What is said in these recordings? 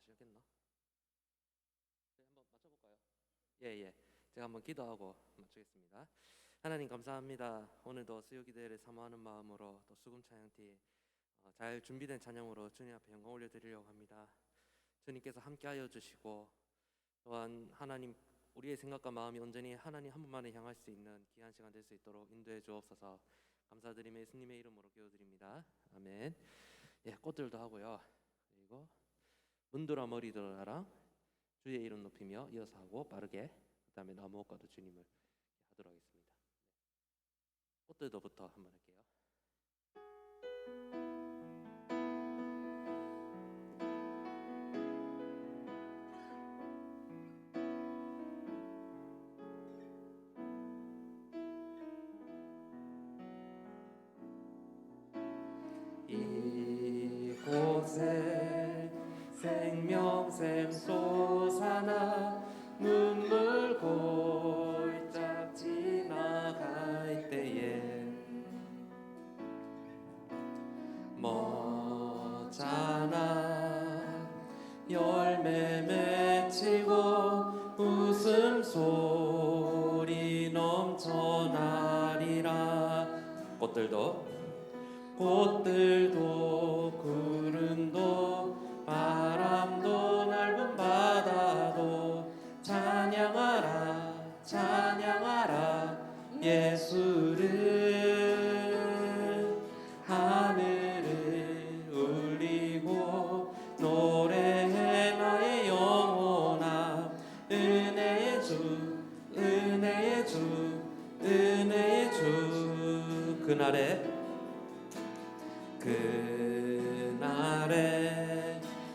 시작했나? 네, 한번 맞춰볼까요? 예. 제가 한번 기도하고 맞추겠습니다. 하나님 감사합니다. 오늘도 수요기도회를 사모하는 마음으로 또 수금 찬양팀 잘 준비된 찬양으로 주님 앞에 영광 올려드리려고 합니다. 주님께서 함께하여 주시고 또한 하나님 우리의 생각과 마음이 온전히 하나님 한 분만을 향할 수 있는 귀한 시간 될 수 있도록 인도해 주옵소서. 감사드리며 예수님의 이름으로 기도드립니다. 아멘. 예, 꽃들도 하고요. 그리고 문드라 머리 들어라랑 주의 이름 높이며 이어서 하고 빠르게 그다음에 나무옥과도 주님을 하도록 하겠습니다. 꽃들도부터 한번 할게요. 이곳에 생명샘 솟아나 눈물 골짝 지나갈 때에 멋잖아 열매 맺히고 웃음소리 넘쳐나리라. 꽃들도 구름도 바람도 넓은 바다도 찬양하라 예수를. 하늘을 울리고 노래해 나의 영혼아. 은혜의 주 그날에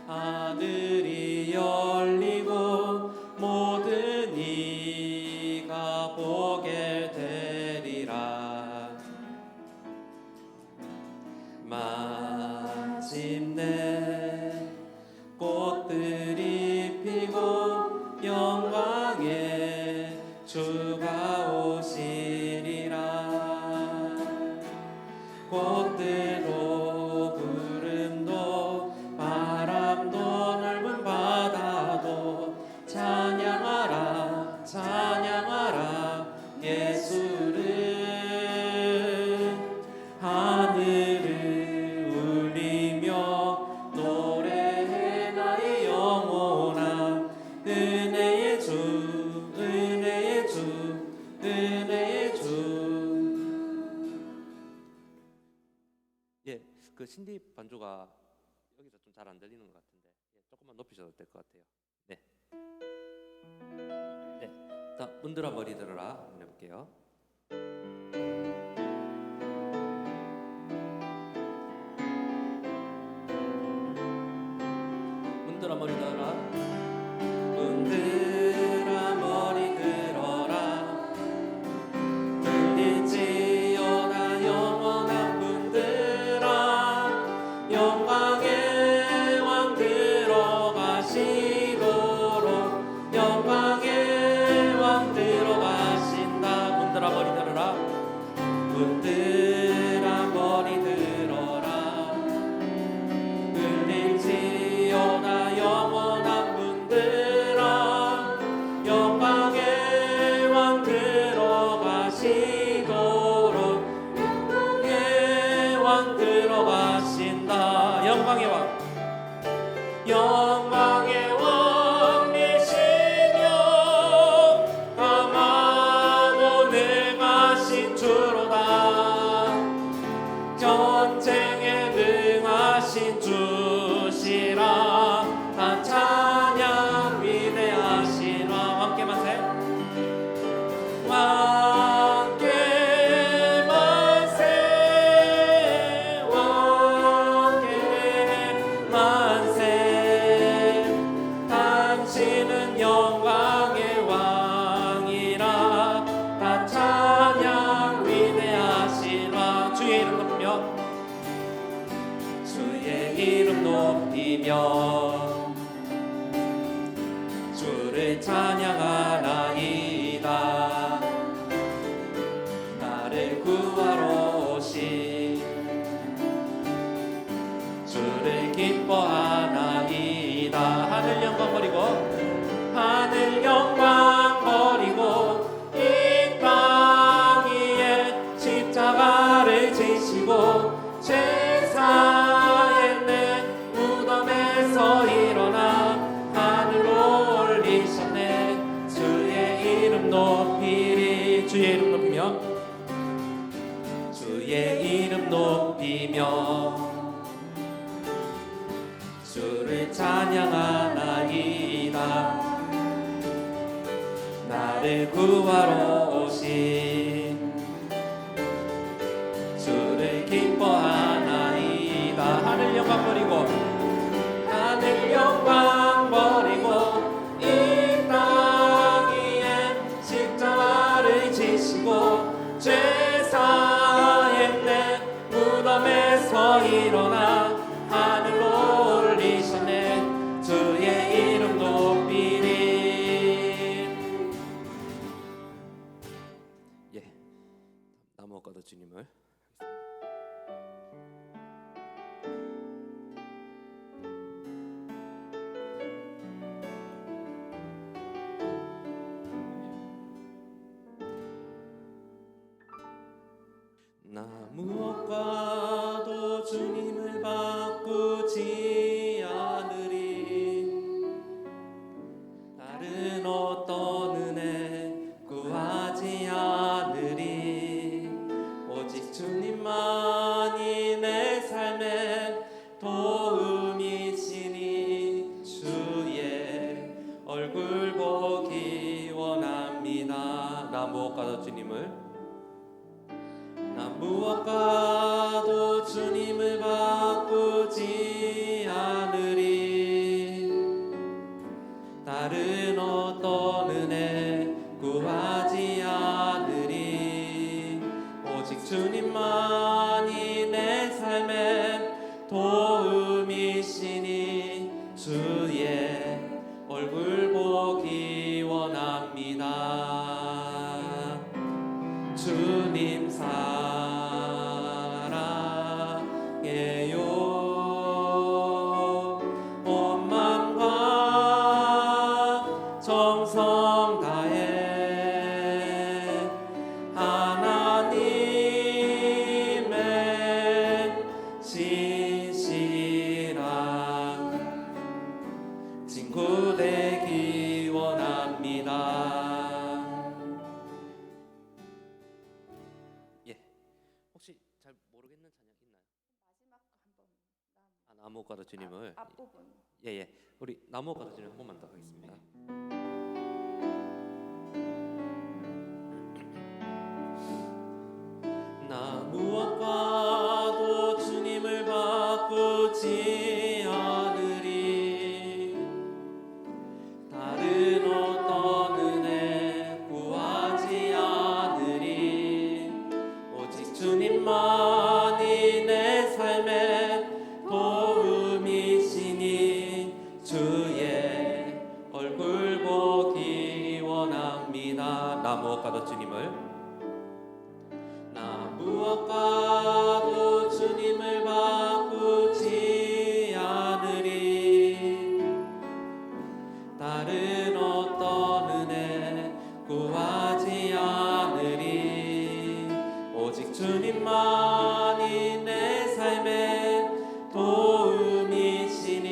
하늘이 열리고 모든 이가 보게 되리라. 마침내 꽃들이 피고 영광의 주가 오시리라. 꽃들도 구름도 바람도 넓은 바다도 찬양하라 예수를. 하늘을 울리며 노래해 나의 영혼아. 은혜의 주 예, 그 신디 반주가 여기서 좀 잘 안 들리는 것 같은데 조금만 높이셔도 될 것 같아요. 네. 자, 문드라 머리 들어라 한번 해볼게요. 문드라 머리 들어라. 문드라 머리 들어라. 들릴지어다 영원한 문드라. 영광의 왕 들어가시도록 영광의 왕 들어가신다. 문드라 머리 들어라. 문드라 머리 들어라. 들릴지어다 영원한 문드라. 영광의 왕 들어가시도록 영광의 왕 들어가신다. 영광의 왕이시며 강하고 능하신 주로다. 전쟁에 능하신 주시라. 다 찬양 위대하신 왕. 함께 만세. 당신은 영광의 왕이라. 다 찬양 위대하신 왕. 주의 이름 높이며 주를 찬양하나이다. 나를 구하러 오신 주를 기뻐하나이다. 높이리. 주의 이름 높이며 주의 이름 높이며 주를 찬양하나이다. 나를 구하러 오신 주를 기뻐하나이다. 하늘 영광 버리고 하늘 영광 버리고 이 땅 위에 십자가를 지시고 죄 사했네. 무덤에서 일어나 하늘로 올리셨네. 주의 이름 높이리. 예, 나무가도 주님을 나 무엇과도 주님을 바꾸지 않으리. 다른 어떤 은혜 구하지 않으리. 오직 주님만이 내 삶의 도움이시니 주의 얼굴 보기 원합니다. 나 무엇과도 주님을 나 무엇과도 주님을 바꾸지 않으리. 다른 어떤 은혜 구하지 않으리. 오직 주님만이 내 삶의 도움이시니 주의 얼굴 보기 원합니다. 주님 사랑해요. 온 마음과 정성 다해 하나님의 진실한 친구 되기 원합니다. 혹시 잘 모르겠는 찬양 있나요? 마지막 한번 나무가도 주님을 앞부분. 예예, 우리 나무가도 주님 한 번만 더 하겠습니다. 나 무엇과도 주님을 바꾸지 않으리. 다른 어떤 은혜 구하지 않으리. 오직 주님만이 내 삶의 도움이시니 주의 얼굴 보기 원합니다. 나 무엇과도 주님을 나 무엇과도 주님을 바꾸지 않으리. 다른 어떤 은혜 구하지 않으리. 오직 주님만이 내 삶의 도움이시니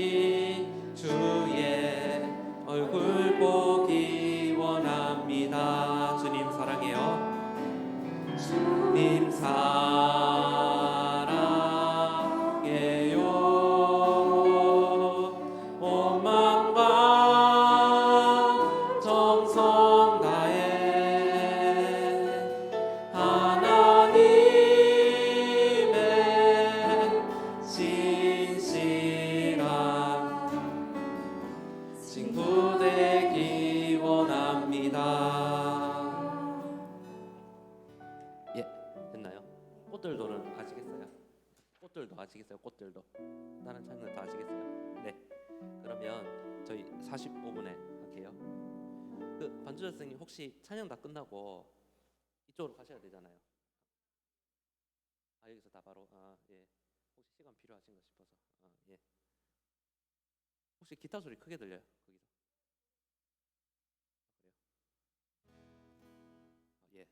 주의 얼굴 보기 원합니다. 주님 사랑해요. 주님 사랑해요. 온 마음과 정성 다해 하나님의 진실한 친구 되기 원합니다. 예, 됐나요? 꽃들도는 아시겠어요? 꽃들도 아시겠어요? 꽃들도 다른 찬양 다 아시겠어요? 네, 그러면 저희 45분에 할게요. 그 반주자 선생님 혹시 찬양 다 끝나고 이쪽으로 가셔야 되잖아요. 아 여기서 다 바로 예. 혹시 시간 필요하신가 싶어서 예. 혹시 기타 소리 크게 들려요? 거기서? 그래요? 예.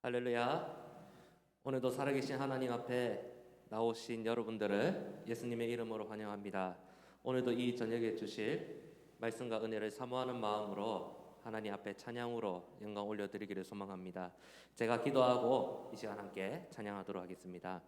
할렐루야. 오늘도 살아계신 하나님 앞에 나오신 여러분들을 예수님의 이름으로 환영합니다. 오늘도 이 저녁에 주실 말씀과 은혜를 사모하는 마음으로 하나님 앞에 찬양으로 영광 올려드리기를 소망합니다. 제가 기도하고 이 시간 함께 찬양하도록 하겠습니다.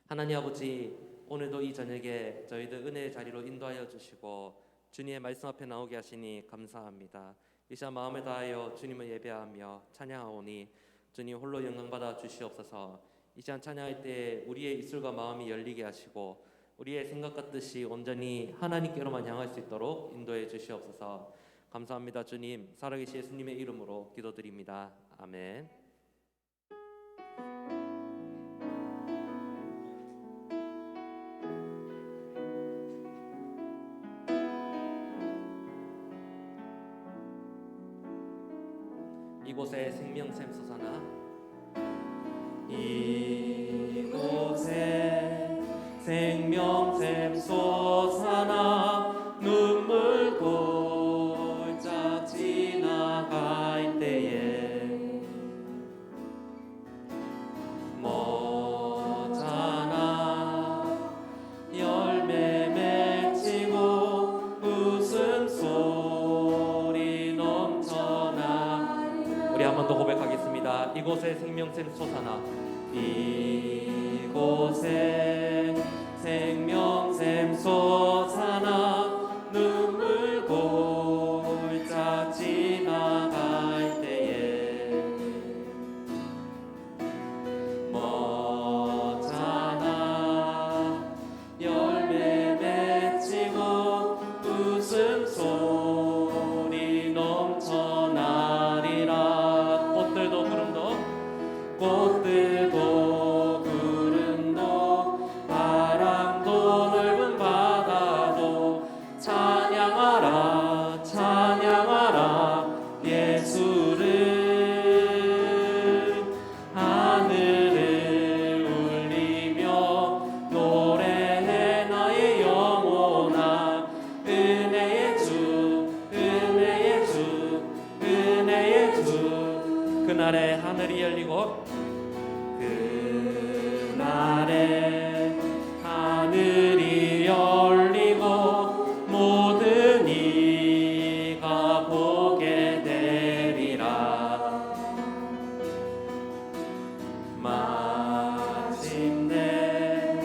하나님 아버지, 오늘도 이 저녁에 저희들 은혜의 자리로 인도하여 주시고 주님의 말씀 앞에 나오게 하시니 감사합니다. 이 시간 마음을 다하여 주님을 예배하며 찬양하오니 주님 홀로 영광받아 주시옵소서. 이 시간 찬양할 때 우리의 입술과 마음이 열리게 하시고 우리의 생각과 뜻이 온전히 하나님께로만 향할 수 있도록 인도해 주시옵소서. 감사합니다. 주님, 살아계신 예수님의 이름으로 기도드립니다. 아멘. 이곳에 생명샘 솟아나, 이곳에 생명샘 솟아나 눈물 골짝 지나갈 때에 모자나 열매 맺히고 웃음소리 넘쳐나. 우리 한 번 더 고백하겠습니다. 이곳에 생명샘 솟아나, 이곳에 생명샘 솟아나 눈물 골짝 지나갈 때에 모자나 열매 맺히고 웃음소리 넘쳐나리라. 꽃들도 구름도 꽃들도 구름도 바람도 넓은 바다도 찬양하라 찬양하라 예수를. 하늘을 울리며 노래해 나의 영혼아. 은혜의 주 은혜의 주 은혜의 주. 그날에 하늘이 열리고 그날에 하늘이 열리고 모든 이가 보게 되리라. 마침내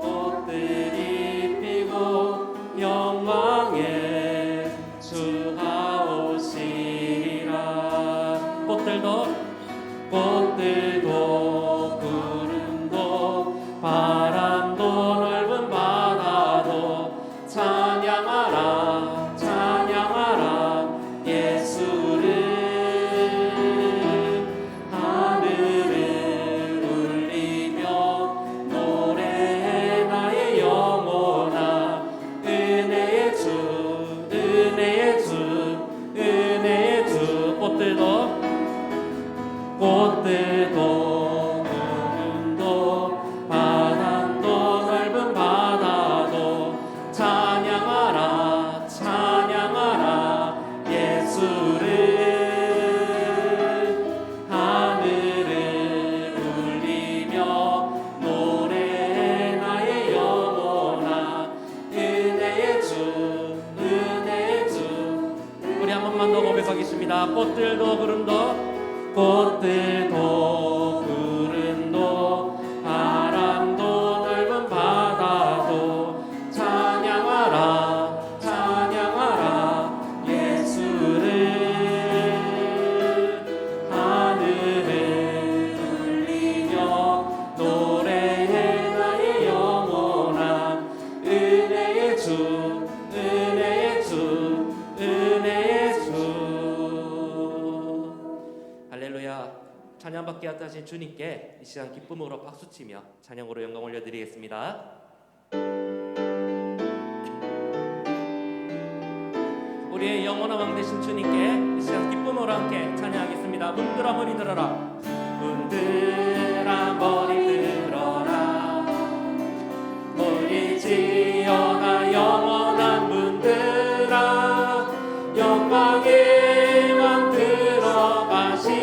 꽃들이 피고 영광의 주가 오시리라. 꽃들도 구름도 바람도 넓은 바다도 찬양하라 찬양하라 예수를. 하늘을 울리며 노래해 나의 영혼아. 은혜의 주 은혜의 주 은혜의 주. 꽃들도 구름도 바람도 넓은 바다도 찬양하라 찬양하라 예수를. 하늘을 울리며 노래해 나의 영혼아. 은혜의 주 은혜의 주. 우리 한 번만 더 고백하겠습니다. 꽃들도 구름도 꽃들도 구름도 바람도 넓은 바다도 찬양하라 찬양하라 예수를. 하늘을 울리며 노래해 나의 영혼아. 은혜의 주 은혜의 주 은혜의 주. 할렐루야. 찬양받게 하신 주님께 이 시간 기쁨으로 박수치며 찬양으로 영광 올려드리겠습니다. 우리의 영원한 왕 되신 주님께 이 시간 기쁨으로 함께 찬양하겠습니다. 문들아 머리 들어라 문들아 머리 들어라. 머리 지어나 영원한 문들아. 영광의 왕 들어가시도록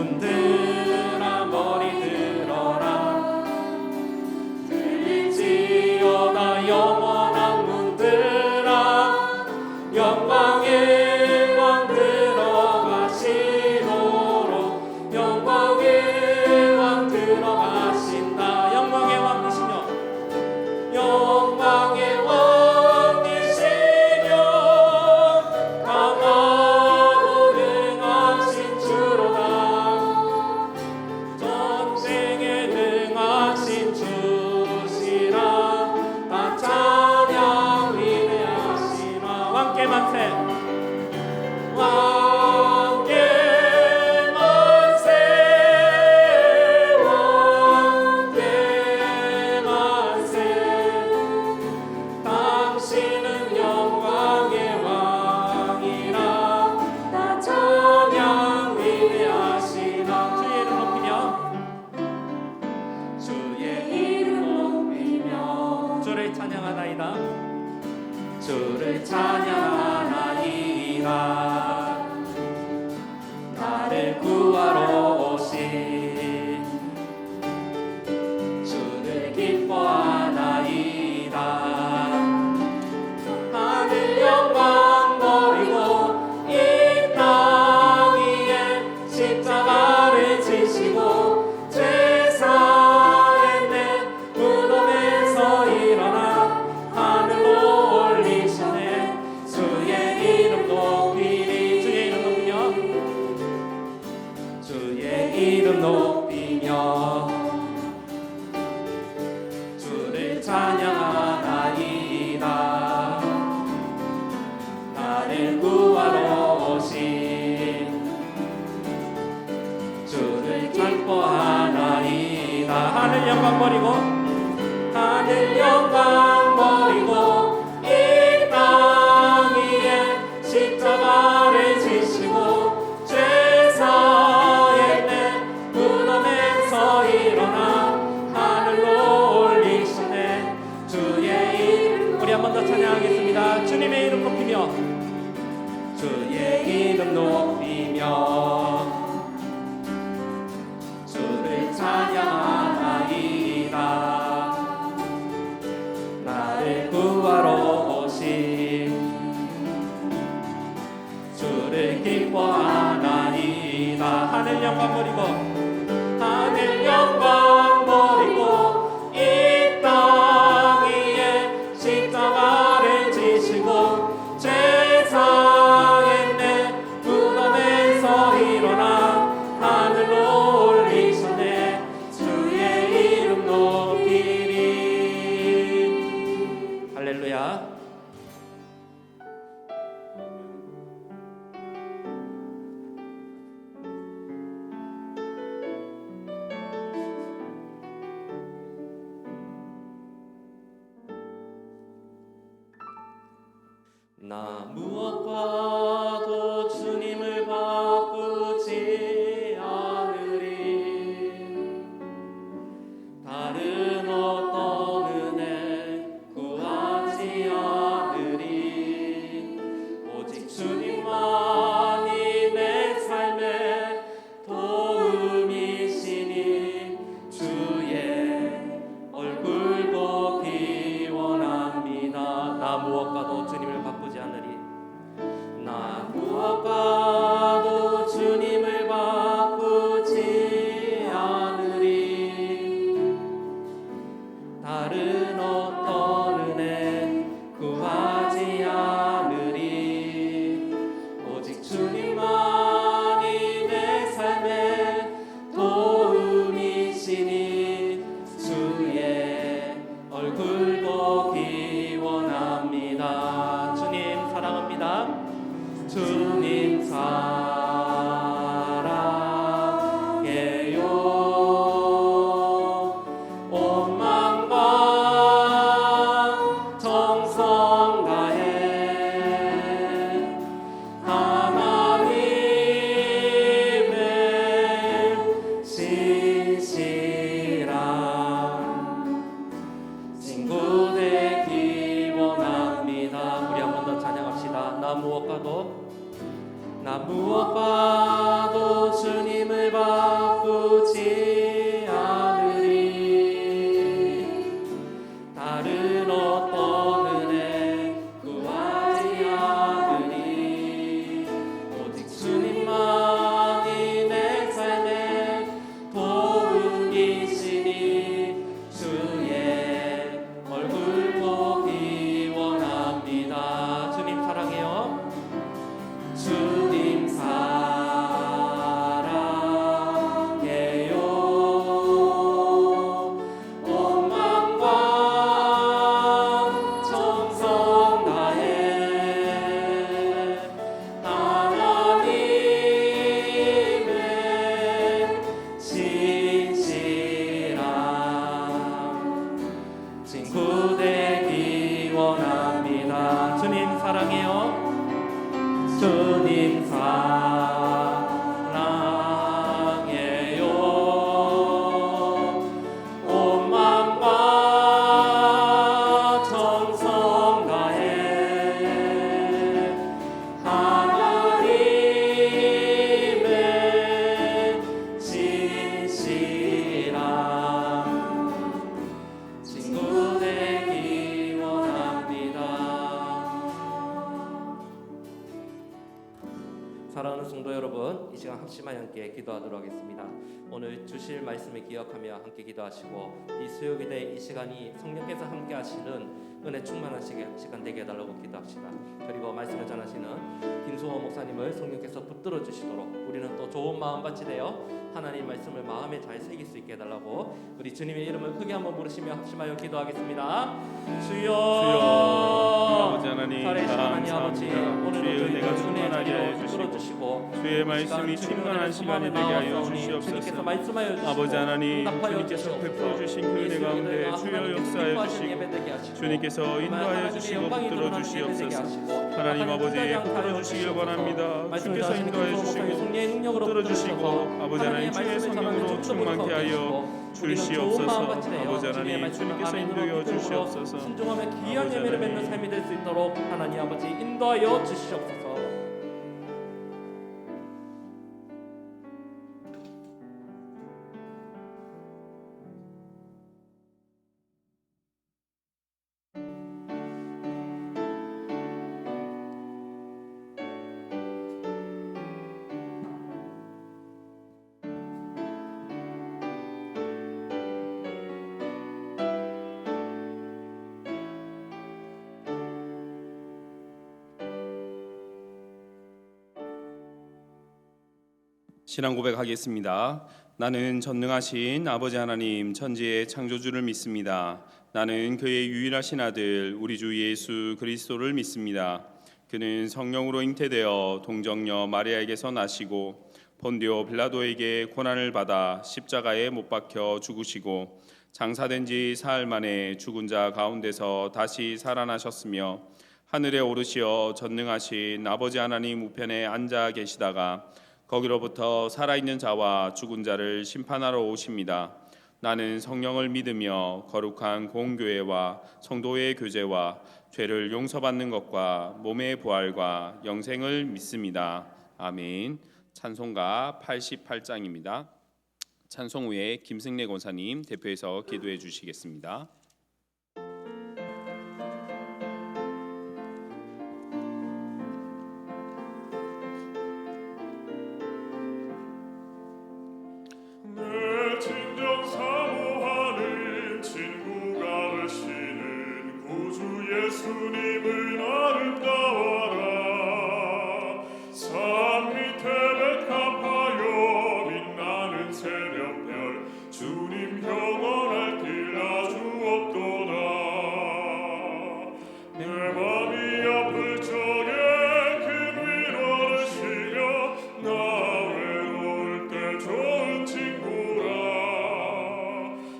문들아 머리 들어라 들릴지어다 영원한 문들아 영광의 왕 들어가시도록 영광의 왕 들어가신다. 영광의 왕이시며 영광의 왕이시며 강하고 능하신 주로다 전쟁에 능하신 주시라 다 찬양 위대하시마. 왕께 만세 왕께 만세 왕께 만세 당신은 영광의 왕이라 다 찬양 위대하시나. 주의 이름 높이며 주의 이름 높이며 주를 찬양하나이다 주를 찬양하나이다 나를 구하러 오신 주를 기뻐하나이다 하늘 영광 버리고 이 땅 위에 십자가를 지시고 죄사했네 무덤에서 일어나 하늘로 올리시네 주의 이름 높이리. 주의 이름 높이며 주의 이름 높이며 주를 찬양하나이다 나를 구하러 오신 주를 기뻐하나이다. 하늘 영광 버리고 하늘 영광 버리고 이 땅 위에 십자가를 지시고 죄사했네 무덤에서 일어나 하늘로 올리시네 주의 이름. 우리 한 번 더 찬양하겠습니다. 주님의 이름 높이며 주의 이름 높이며 주를 찬양하나이다 나를 구하러 오신 주를 기뻐하나이다. 하늘 영광 버리고 하늘 영광 버리고 이 땅 위에 십자가를 지시고 죄사했네 무덤에서 일어나 하늘로 올리시네 주의 이름 높이리. 할렐루야. 나 무엇과도 주님을 바꾸지 않으리 다른 어떤 은혜 구하지 않으리 오직 주님만이 내 삶의 도움이시니 주의 얼굴 보기 원합니다. 나 무엇과도 주님을 바꾸지 않으리 나 무엇과도 주님을 바꾸지 않으리 다른 어떤 은혜 구하지 않으리 오직 주님만이 내 삶의 도움이시니 주의 얼굴 보기 원합니다. 주님 사랑합니다. 주님 사랑해요 온 마음과 정성 다해 하나님의 신실한 친구 되기 원합니다. 우리 한 번 더 찬양합시다. 나 무엇과도 주님을 은혜를 바꾸지 않으리. 다른 어떤 은혜 구하지 않으리. 오직 주님만이 내 삶의 도움이시니 주의 얼굴 보기 원합니다. 주님 사랑해요. 주님 사랑해요. 온 마음과 정성 다해 하나님의 진실한 친구 되기 원합니다. 주님 사랑해요. 주님 사랑해요. 온 마음과 정성 다해 하나님의 진실한 친구 되기 원합니다. 사랑하는 성도 여러분, 이 시간 합심하여 함께 기도하도록 하겠습니다. 오늘 주실 말씀을 기억하며 함께 기도하시고 이 수요기도의 이 시간이 성령께서 함께 하시는 은혜 충만한 시간 되게 해달라고 기도합시다. 그리고 말씀을 전하시는 김수호 목사님을 성령께서 붙들어 주시도록 우리는 또 좋은 마음밭이 되어 하나님 말씀을 마음에 잘 새길 수 있게 해달라고 우리 주님의 이름을 크게 한번 부르시며 합심하여 기도하겠습니다. 주여, 아버지 하나님 감사합니다. 오늘도 주의 은혜가 저희를 충만하게 은혜의 해주시고 주시고 주의 말씀이 충만한 시간이 되게 하여 주시옵소서. 아버지 하나님, 주님께서 베풀어 주신 그 은혜 가운데 주여 역사하여 주시고 주님께서 인도하여 주시고 붙들어 주시옵소서. 하나님 아버지 붙들어 주시길 바랍니다. 주께서 인도하여 주시고 붙들어 주시고 아버지 하나님 주의 성령으로 충만케 하여 주시옵소서. 아버지 하나님 주님께서 인도하여 주시옵소서. 순종하며 귀한 예배를 맺는 삶이 될 수 있도록 하나님 아버지 인도하여 주시옵소서. 신앙 고백하겠습니다. 나는 전능하신 아버지 하나님 천지의 창조주를 믿습니다. 나는 그의 유일하신 아들 우리 주 예수 그리스도를 믿습니다. 그는 성령으로 잉태되어 동정녀 마리아에게서 나시고 본디오 빌라도에게 고난을 받아 십자가에 못 박혀 죽으시고 장사된 지 사흘 만에 죽은 자 가운데서 다시 살아나셨으며 하늘에 오르시어 전능하신 아버지 하나님 우편에 앉아 계시다가 거기로부터 살아있는 자와 죽은 자를 심판하러 오십니다. 나는 성령을 믿으며 거룩한 공교회와 성도의 교제와 죄를 용서받는 것과 몸의 부활과 영생을 믿습니다. 아멘. 찬송가 88장입니다. 찬송 후에 김승래 권사님 대표해서 기도해 주시겠습니다. 예수님은 아름다워라. 산 밑에 백합하여 빛나는 새벽별 주님 영원할 길 아주 없도다. 내 맘이 아플 적에 큰 위로를 쉬며 나 외로울 때 좋은 친구라.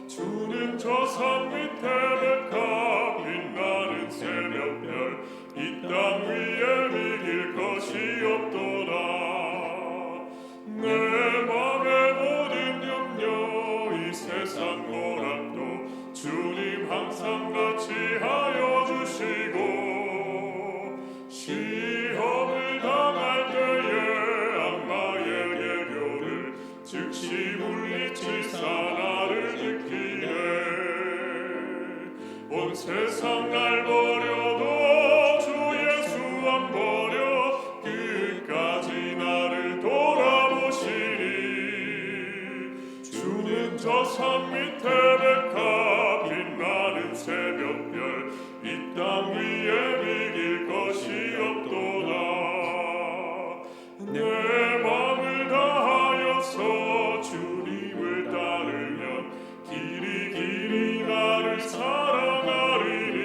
주는 저 산 밑에 백합 빛나는 새벽별 이 땅 위에 비길 것이 없도다. 내 맘의 모든 염려 이 세상 고락도 주님 항상 같이 하여 주시고 시험을 당할 때에 악마의 계교를 물리치사 나를 지키네. 온 세상 날 버려도 주 예수 안 버려 끝까지 나를 돌아보시니. 주는 저 산 밑에 백합 빛나는 새벽별 이 땅 위에 비길 것이 없도다. 내 맘을 다하여서 주님을 따르면 길이 길이 나를 사랑하리니.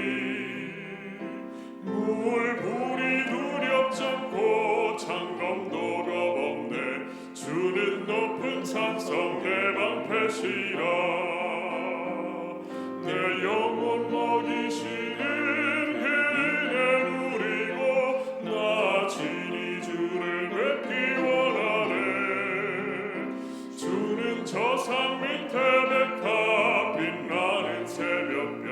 물불이 두렵지 않고 창검도 겁없네. 주는 높은 산성 내 방패시라. 내 영혼 먹이시는 은혜 누리고 나 친히 주를 뵙기 원하네. 주는 저 산 밑에 백합 빛나는 새벽별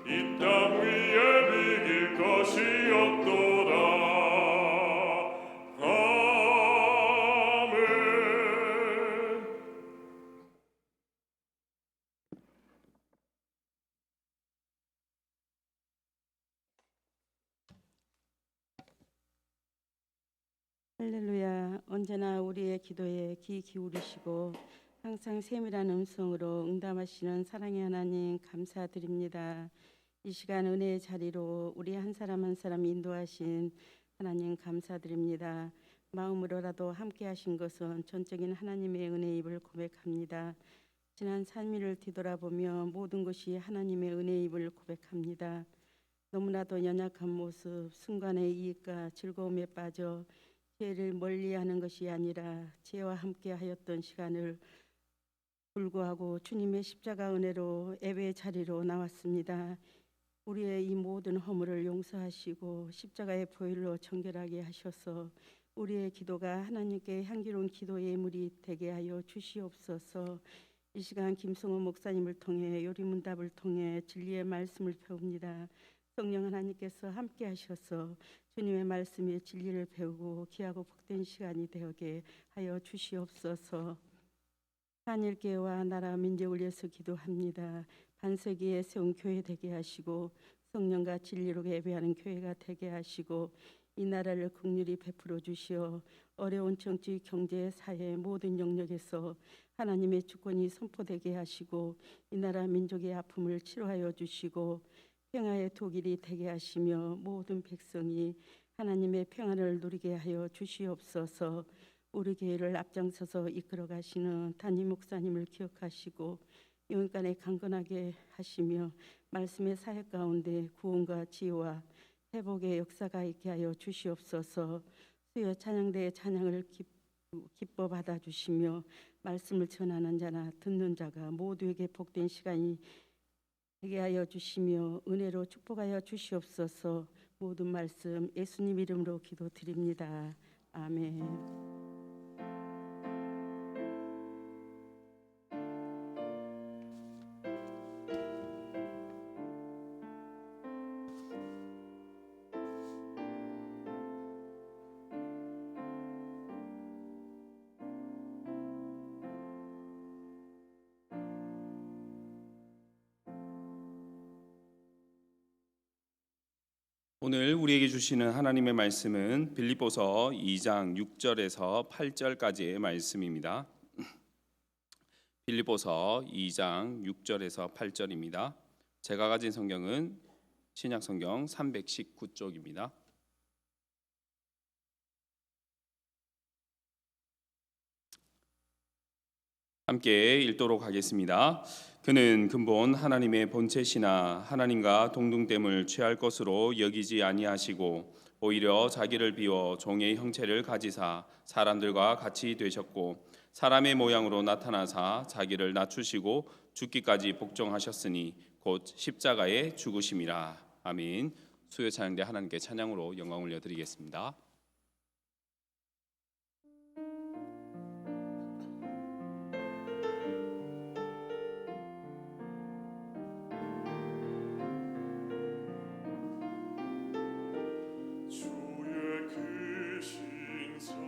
이 땅 위에 비길 것이 없도다. 아멘. 할렐루야. 언제나 우리의 기도에 귀 기울이시고 항상 세밀한 음성으로 응답하시는 사랑의 하나님 감사드립니다. 이 시간 은혜의 자리로 우리 한 사람 한 사람 인도하신 하나님 감사드립니다. 마음으로라도 함께 하신 것은 전적인 하나님의 은혜임을 고백합니다. 지난 3일을 뒤돌아보며 모든 것이 하나님의 은혜임을 고백합니다. 너무나도 연약한 모습, 순간의 이익과 즐거움에 빠져 죄를 멀리하는 것이 아니라 죄와 함께 하였던 시간을 불구하고 주님의 십자가 은혜로 예배의 자리로 나왔습니다. 우리의 이 모든 허물을 용서하시고 십자가의 보혈로 정결하게 하셔서 우리의 기도가 하나님께 향기로운 기도의 예물이 되게 하여 주시옵소서. 이 시간 김성호 목사님을 통해 요리문답을 통해 진리의 말씀을 배웁니다. 성령 하나님께서 함께 하셔서 주님의 말씀의 진리를 배우고 귀하고 복된 시간이 되게 하여 주시옵소서. 한일교회와 나라 민족을 위해서 기도합니다. 반세기에 세운 교회 되게 하시고 성령과 진리로 예배하는 교회가 되게 하시고 이 나라를 긍휼히 베풀어 주시어 어려운 정치, 경제, 사회 모든 영역에서 하나님의 주권이 선포되게 하시고 이 나라 민족의 아픔을 치료하여 주시고 평화의 독일이 되게 하시며 모든 백성이 하나님의 평안을 누리게 하여 주시옵소서. 우리 교회를 앞장서서 이끌어 가시는 담임 목사님을 기억하시고 영육간에 강건하게 하시며 말씀의 사역 가운데 구원과 지혜와 회복의 역사가 있게 하여 주시옵소서. 수요 찬양대의 찬양을 기뻐 받아주시며 말씀을 전하는 자나 듣는 자가 모두에게 복된 시간이 되게 하여 주시며 은혜로 축복하여 주시옵소서. 모든 말씀 예수님 이름으로 기도드립니다. 아멘. 오늘 우리에게 주시는 하나님의 말씀은 빌립보서 2장 6절에서 8절까지의 말씀입니다. 빌립보서 2장 6절에서 8절입니다. 제가 가진 성경은 신약 성경 319쪽입니다. 함께 읽도록 하겠습니다. 그는 근본 하나님의 본체시나 하나님과 동등됨을 취할 것으로 여기지 아니하시고 오히려 자기를 비워 종의 형체를 가지사 사람들과 같이 되셨고 사람의 모양으로 나타나사 자기를 낮추시고 죽기까지 복종하셨으니 곧 십자가에 죽으심이라. 아멘. 수요 찬양대 하나님께 찬양으로 영광 올려드리겠습니다. 주의 크신 사랑이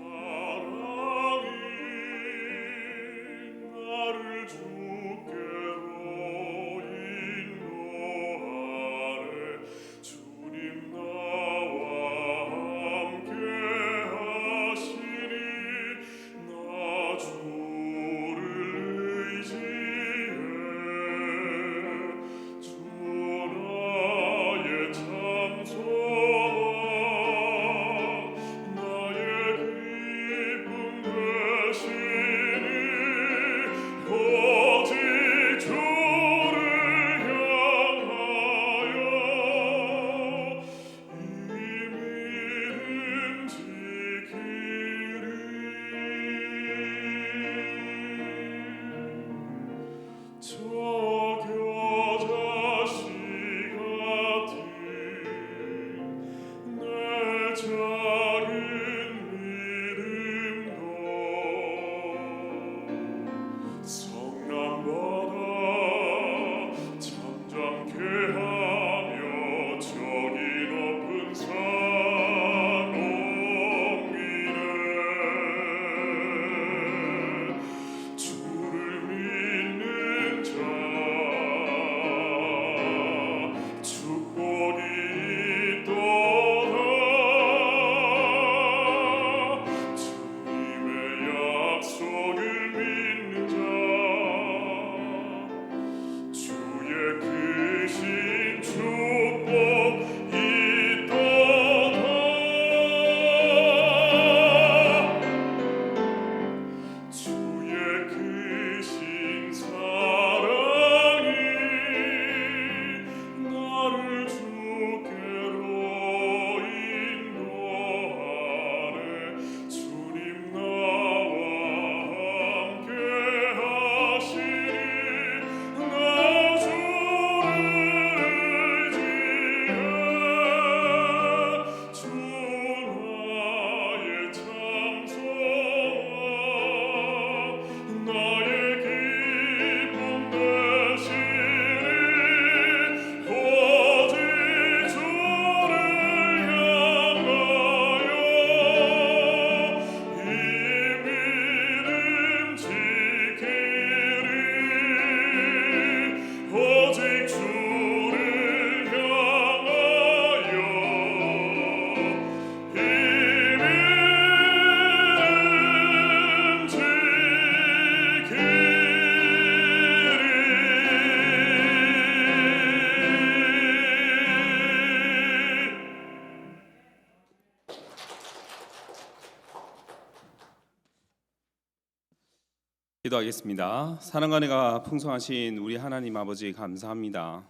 기도하겠습니다. 사랑과 은혜가 풍성하신 우리 하나님 아버지 감사합니다.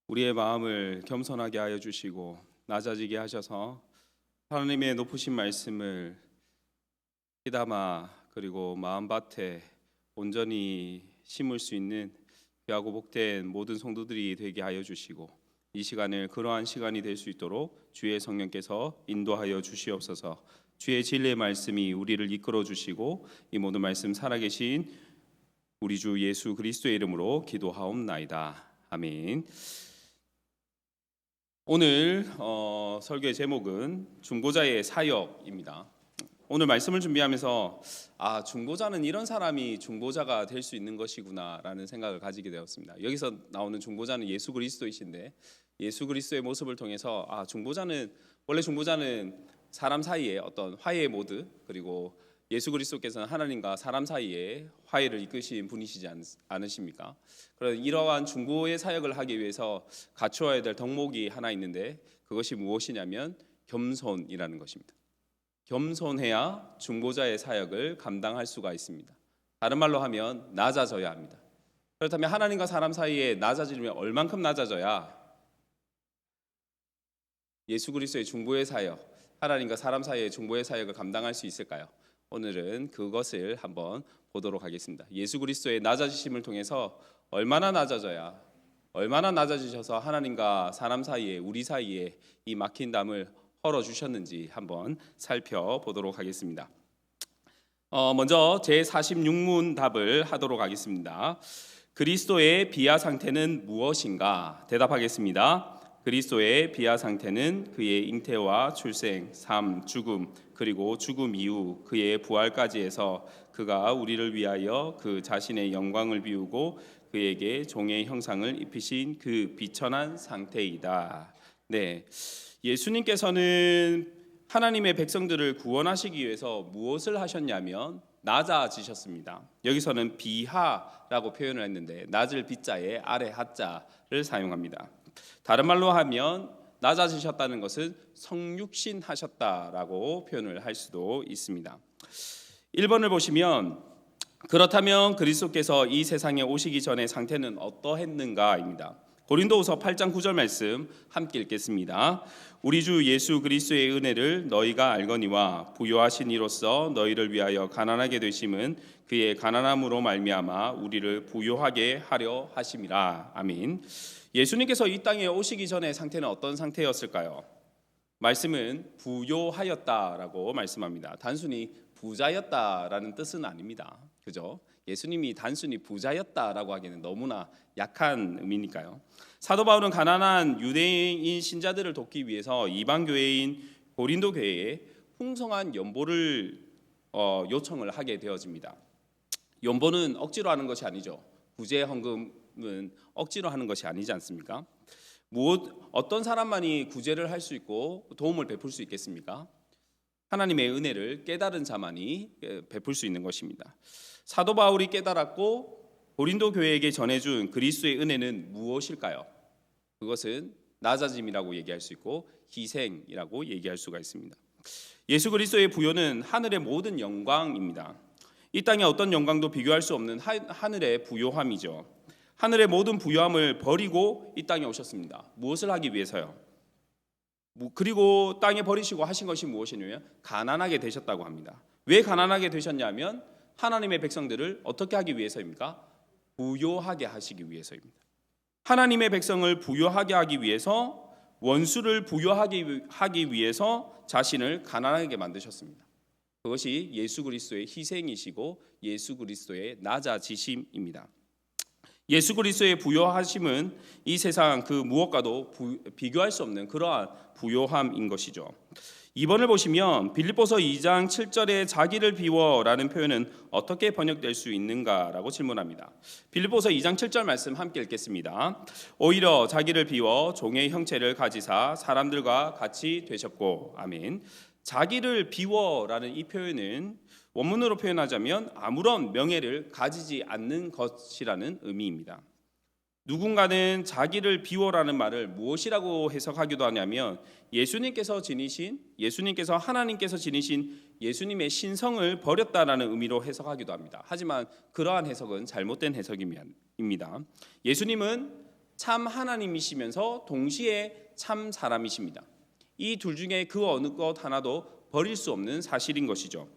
우리의 마음을 겸손하게 하여 주시고 낮아지게 하셔서 하나님의 높으신 말씀을 귀담아 그리고 마음밭에 온전히 심을 수 있는 귀하고 복된 모든 성도들이 되게 하여 주시고 이 시간을 그러한 시간이 될 수 있도록 주의 성령께서 인도하여 주시옵소서. 주의 진리의 말씀이 우리를 이끌어 주시고 이 모든 말씀 살아계신 우리 주 예수 그리스도의 이름으로 기도하옵나이다. 아멘. 오늘 설교의 제목은 중보자의 사역입니다. 오늘 말씀을 준비하면서 중보자는 이런 사람이 중보자가 될 수 있는 것이구나라는 생각을 가지게 되었습니다. 여기서 나오는 중보자는 예수 그리스도이신데 예수 그리스도의 모습을 통해서 중보자는 사람 사이에 어떤 화해의 모드, 그리고 예수 그리스도께서는 하나님과 사람 사이에 화해를 이끄신 분이시지 않으십니까? 그런 이러한 중보의 사역을 하기 위해서 갖추어야 될 덕목이 하나 있는데 그것이 무엇이냐면 겸손이라는 것입니다. 겸손해야 중보자의 사역을 감당할 수가 있습니다. 다른 말로 하면 낮아져야 합니다. 그렇다면 하나님과 사람 사이에 낮아지려면 얼만큼 낮아져야 예수 그리스도의 중보의 사역, 하나님과 사람 사이의 중보의 사역을 감당할 수 있을까요? 오늘은 그것을 한번 보도록 하겠습니다. 예수 그리스도의 낮아지심을 통해서 얼마나 낮아지셔서 하나님과 사람 사이에, 우리 사이에 이 막힌 담을 헐어주셨는지 한번 살펴보도록 하겠습니다. 먼저 제46문 답을 하도록 하겠습니다. 그리스도의 비하 상태는 무엇인가? 대답하겠습니다. 그리스도의 비하 상태는 그의 잉태와 출생, 삶, 죽음, 그리고 죽음 이후 그의 부활까지 해서 그가 우리를 위하여 그 자신의 영광을 비우고 그에게 종의 형상을 입히신 그 비천한 상태이다. 네, 예수님께서는 하나님의 백성들을 구원하시기 위해서 무엇을 하셨냐면 낮아지셨습니다. 여기서는 비하라고 표현을 했는데 낮을 비자에 아래 하자를 사용합니다. 다른 말로 하면 낮아지셨다는 것은 성육신하셨다라고 표현을 할 수도 있습니다. 1번을 보시면 그렇다면 그리스도께서 이 세상에 오시기 전의 상태는 어떠했는가입니다. 고린도후서 8장 9절 말씀 함께 읽겠습니다. 우리 주 예수 그리스도의 은혜를 너희가 알거니와 부요하신 이로써 너희를 위하여 가난하게 되심은 그의 가난함으로 말미암아 우리를 부요하게 하려 하심이라. 아멘. 예수님께서 이 땅에 오시기 전의 상태는 어떤 상태였을까요? 말씀은 부요하였다라고 말씀합니다. 단순히 부자였다라는 뜻은 아닙니다. 그죠? 예수님이 단순히 부자였다라고 하기에는 너무나 약한 의미니까요. 사도 바울은 가난한 유대인 신자들을 돕기 위해서 이방 교회인 고린도 교회에 풍성한 연보를 요청을 하게 되어집니다. 연보는 억지로 하는 것이 아니죠. 구제 헌금은 억지로 하는 것이 아니지 않습니까? 어떤 사람만이 구제를 할 수 있고 도움을 베풀 수 있겠습니까? 하나님의 은혜를 깨달은 자만이 베풀 수 있는 것입니다. 사도 바울이 깨달았고 고린도 교회에게 전해준 그리스도의 은혜는 무엇일까요? 그것은 낮아짐이라고 얘기할 수 있고 희생이라고 얘기할 수가 있습니다. 예수 그리스도의 부요는 하늘의 모든 영광입니다. 이 땅의 어떤 영광도 비교할 수 없는 하늘의 부요함이죠. 하늘의 모든 부요함을 버리고 이 땅에 오셨습니다. 무엇을 하기 위해서요? 그리고 땅에 버리시고 하신 것이 무엇이냐면 가난하게 되셨다고 합니다. 왜 가난하게 되셨냐면 하나님의 백성들을 어떻게 하기 위해서입니까? 부요하게 하시기 위해서입니다. 하나님의 백성을 부요하게 하기 위해서, 원수를 부요하게 위해서 자신을 가난하게 만드셨습니다. 그것이 예수 그리스도의 희생이시고 예수 그리스도의 낮아지심입니다. 예수 그리스도의 부요하심은 이 세상 그 무엇과도 비교할 수 없는 그러한 부요함인 것이죠. 2번을 보시면 빌립보서 2장 7절에 자기를 비워라는 표현은 어떻게 번역될 수 있는가라고 질문합니다. 빌립보서 2장 7절 말씀 함께 읽겠습니다. 오히려 자기를 비워 종의 형체를 가지사 사람들과 같이 되셨고. 아멘. 자기를 비워라는 이 표현은 원문으로 표현하자면 아무런 명예를 가지지 않는 것이라는 의미입니다. 누군가는 자기를 비워라는 말을 무엇이라고 해석하기도 하냐면 예수님께서 하나님께서 지니신 예수님의 신성을 버렸다라는 의미로 해석하기도 합니다. 하지만 그러한 해석은 잘못된 해석입니다. 예수님은 참 하나님이시면서 동시에 참 사람이십니다. 이 둘 중에 그 어느 것 하나도 버릴 수 없는 사실인 것이죠.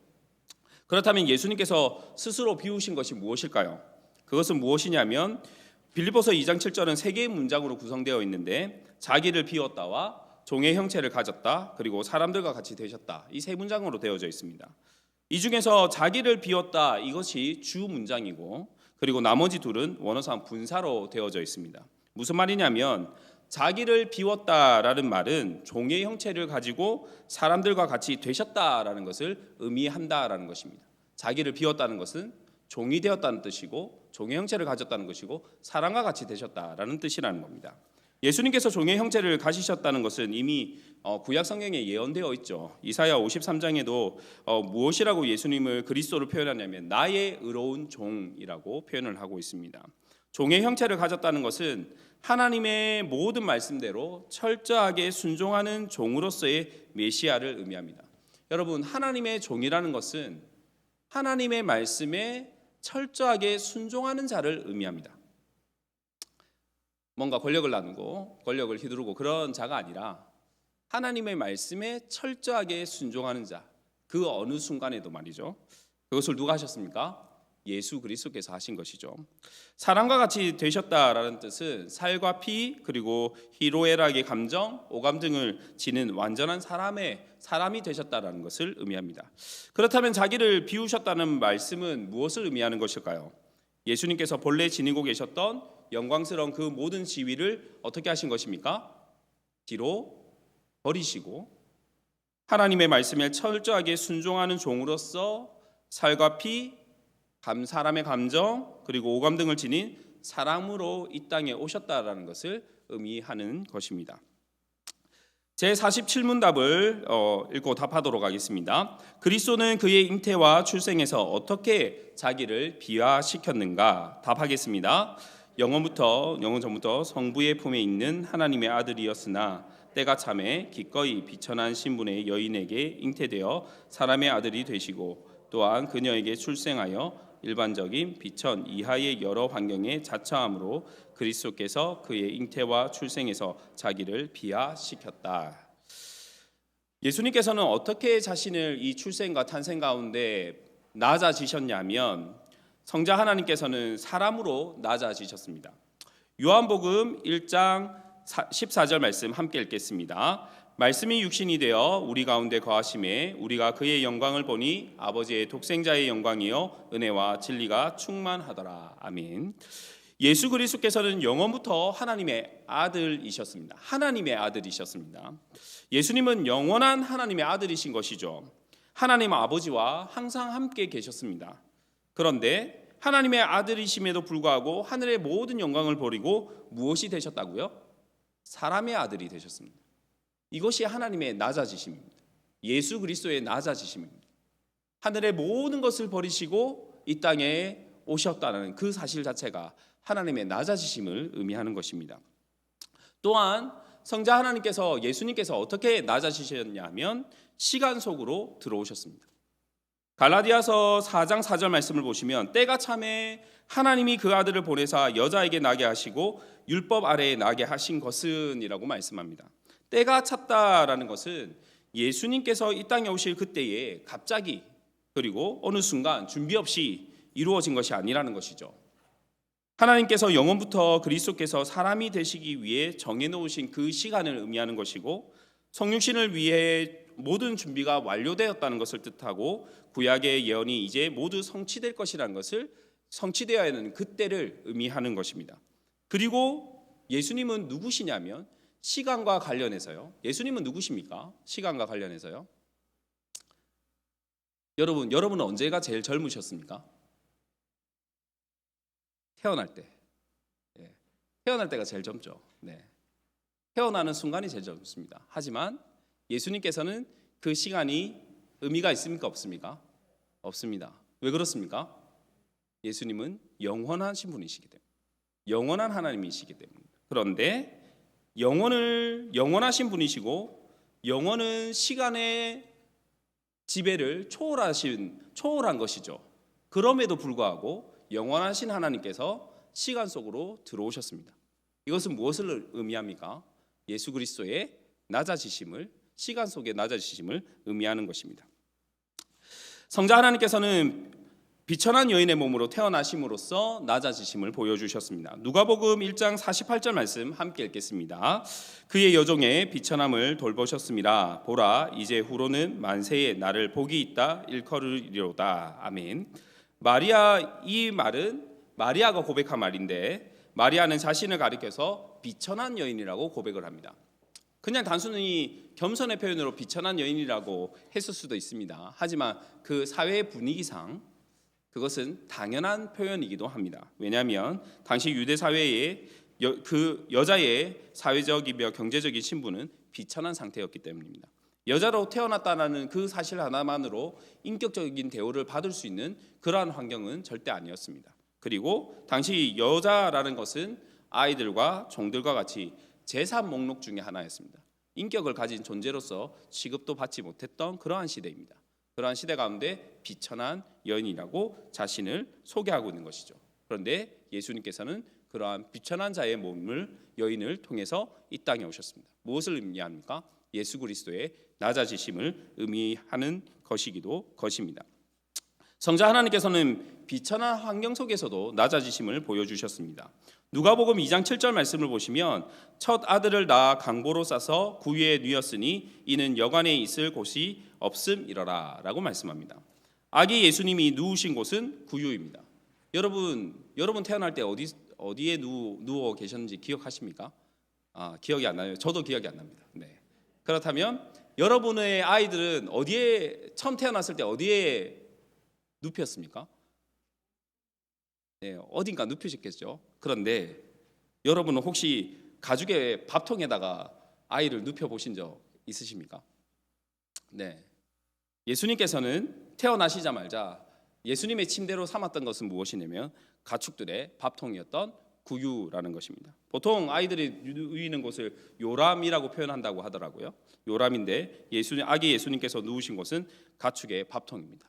그렇다면 예수님께서 스스로 비우신 것이 무엇일까요? 그것은 무엇이냐면 빌립보서 2장 7절은 세 개의 문장으로 구성되어 있는데 자기를 비웠다와 종의 형체를 가졌다 그리고 사람들과 같이 되셨다, 이 세 문장으로 되어져 있습니다. 이 중에서 자기를 비웠다 이것이 주 문장이고 그리고 나머지 둘은 원어상 분사로 되어져 있습니다. 무슨 말이냐면 자기를 비웠다라는 말은 종의 형체를 가지고 사람들과 같이 되셨다라는 것을 의미한다라는 것입니다. 자기를 비웠다는 것은 종이 되었다는 뜻이고 종의 형체를 가졌다는 것이고 사람과 같이 되셨다라는 뜻이라는 겁니다. 예수님께서 종의 형체를 가지셨다는 것은 이미 구약 성경에 예언되어 있죠. 이사야 53장에도 무엇이라고 예수님을 그리스도를 표현하냐면 나의 의로운 종이라고 표현을 하고 있습니다. 종의 형체를 가졌다는 것은 하나님의 모든 말씀대로 철저하게 순종하는 종으로서의 메시아를 의미합니다. 여러분, 하나님의 종이라는 것은 하나님의 말씀에 철저하게 순종하는 자를 의미합니다. 뭔가 권력을 나누고 권력을 휘두르고 그런 자가 아니라 하나님의 말씀에 철저하게 순종하는 자, 그 어느 순간에도 말이죠. 그것을 누가 하셨습니까? 예수 그리스도께서 하신 것이죠. 사람과 같이 되셨다라는 뜻은 살과 피 그리고 희로애락의 감정, 오감 등을 지닌 완전한 사람이 되셨다라는 것을 의미합니다. 그렇다면 자기를 비우셨다는 말씀은 무엇을 의미하는 것일까요? 예수님께서 본래 지니고 계셨던 영광스러운 그 모든 지위를 어떻게 하신 것입니까? 뒤로 버리시고 하나님의 말씀에 철저하게 순종하는 종으로서 살과 피, 사람의 감정 그리고 오감 등을 지닌 사람으로 이 땅에 오셨다라는 것을 의미하는 것입니다. 제47문답을 읽고 답하도록 하겠습니다. 그리스도는 그의 잉태와 출생에서 어떻게 자기를 비화시켰는가? 답하겠습니다. 영원 전부터 성부의 품에 있는 하나님의 아들이었으나 때가 참에 기꺼이 비천한 신분의 여인에게 잉태되어 사람의 아들이 되시고 또한 그녀에게 출생하여 일반적인 비천 이하의 여러 환경에 자처함으로 그리스도께서 그의 잉태와 출생에서 자기를 비하시켰다. 예수님께서는 어떻게 자신을 이 출생과 탄생 가운데 낮아지셨냐면 성자 하나님께서는 사람으로 낮아지셨습니다. 요한복음 1장 14절 말씀 함께 읽겠습니다. 말씀이 육신이 되어 우리 가운데 거하심에 우리가 그의 영광을 보니 아버지의 독생자의 영광이요 은혜와 진리가 충만하더라. 아멘. 예수 그리스도께서는 영원부터 하나님의 아들이셨습니다. 하나님의 아들이셨습니다. 예수님은 영원한 하나님의 아들이신 것이죠. 하나님 아버지와 항상 함께 계셨습니다. 그런데 하나님의 아들이심에도 불구하고 하늘의 모든 영광을 버리고 무엇이 되셨다고요? 사람의 아들이 되셨습니다. 이것이 하나님의 낮아지심입니다. 예수 그리스도의 낮아지심입니다. 하늘의 모든 것을 버리시고 이 땅에 오셨다는 그 사실 자체가 하나님의 낮아지심을 의미하는 것입니다. 또한 성자 하나님께서 예수님께서 어떻게 낮아지셨냐면 시간 속으로 들어오셨습니다. 갈라디아서 4장 4절 말씀을 보시면 때가 참에 하나님이 그 아들을 보내사 여자에게 나게 하시고 율법 아래에 나게 하신 것은 이라고 말씀합니다. 때가 찼다라는 것은 예수님께서 이 땅에 오실 그때에 갑자기 그리고 어느 순간 준비 없이 이루어진 것이 아니라는 것이죠. 하나님께서 영원부터 그리스도께서 사람이 되시기 위해 정해놓으신 그 시간을 의미하는 것이고 성육신을 위해 모든 준비가 완료되었다는 것을 뜻하고 구약의 예언이 이제 모두 성취될 것이라는 것을 성취되어야 하는 그때를 의미하는 것입니다. 그리고 예수님은 누구시냐면 시간과 관련해서요. 예수님은 누구십니까? 시간과 관련해서요. 여러분은 언제가 제일 젊으셨습니까? 태어날 때. 태어날 때가 제일 젊죠. 태어나는 순간이 제일 젊습니다. 하지만 예수님께서는 그 시간이 의미가 있습니까? 없습니까? 없습니다. 왜 그렇습니까? 예수님은 영원하신 분이시기 때문에. 영원한 하나님이시기 때문입니다. 그런데 영원하신 분이시고 영원은 시간의 지배를 초월한 것이죠. 그럼에도 불구하고 영원하신 하나님께서 시간 속으로 들어오셨습니다. 이것은 무엇을 의미합니까? 예수 그리스도의 낮아지심을, 시간 속의 낮아지심을 의미하는 것입니다. 성자 하나님께서는 비천한 여인의 몸으로 태어나심으로써 낮아지심을 보여주셨습니다. 누가복음 1장 48절 말씀 함께 읽겠습니다. 그의 여종의 비천함을 돌보셨습니다. 보라, 이제 후로는 만세에 나를 복이 있다 일컬으리로다. 아멘. 이 말은 마리아가 고백한 말인데, 마리아는 자신을 가리켜서 비천한 여인이라고 고백을 합니다. 그냥 단순히 겸손의 표현으로 비천한 여인이라고 했을 수도 있습니다. 하지만 그 사회의 분위기상 그것은 당연한 표현이기도 합니다. 왜냐하면 당시 유대 사회에 그 여자의 사회적이며 경제적인 신분은 비천한 상태였기 때문입니다. 여자로 태어났다는 그 사실 하나만으로 인격적인 대우를 받을 수 있는 그러한 환경은 절대 아니었습니다. 그리고 당시 여자라는 것은 아이들과 종들과 같이 재산 목록 중에 하나였습니다. 인격을 가진 존재로서 취급도 받지 못했던 그러한 시대입니다. 그러한 시대 가운데 비천한 여인이라고 자신을 소개하고 있는 것이죠. 그런데 예수님께서는 그러한 비천한 자의 몸을, 여인을 통해서 이 땅에 오셨습니다. 무엇을 의미합니까? 예수 그리스도의 낮아지심을 의미하는 것입니다. 성자 하나님께서는 비천한 환경 속에서도 낮아지심을 보여주셨습니다. 누가복음 2장 7절 말씀을 보시면 첫 아들을 낳아 강보로 싸서 구유에 누였으니 이는 여관에 있을 곳이 없음이러라 라고 말씀합니다. 아기 예수님이 누우신 곳은 구유입니다. 여러분 태어날 때 어디에 누워 계셨는지 기억하십니까? 기억이 안 나요. 저도 기억이 안 납니다. 네. 그렇다면 여러분의 아이들은 처음 태어났을 때 어디에 눕혔습니까? 네, 어딘가 눕히셨겠죠. 그런데 여러분은 혹시 가죽의 밥통에다가 아이를 눕혀 보신 적 있으십니까? 네. 예수님께서는 태어나시자마자 예수님의 침대로 삼았던 것은 무엇이냐면 가축들의 밥통이었던 구유라는 것입니다. 보통 아이들이 누이는 곳을 요람이라고 표현한다고 하더라고요. 요람인데 아기 예수님께서 누우신 곳은 가축의 밥통입니다.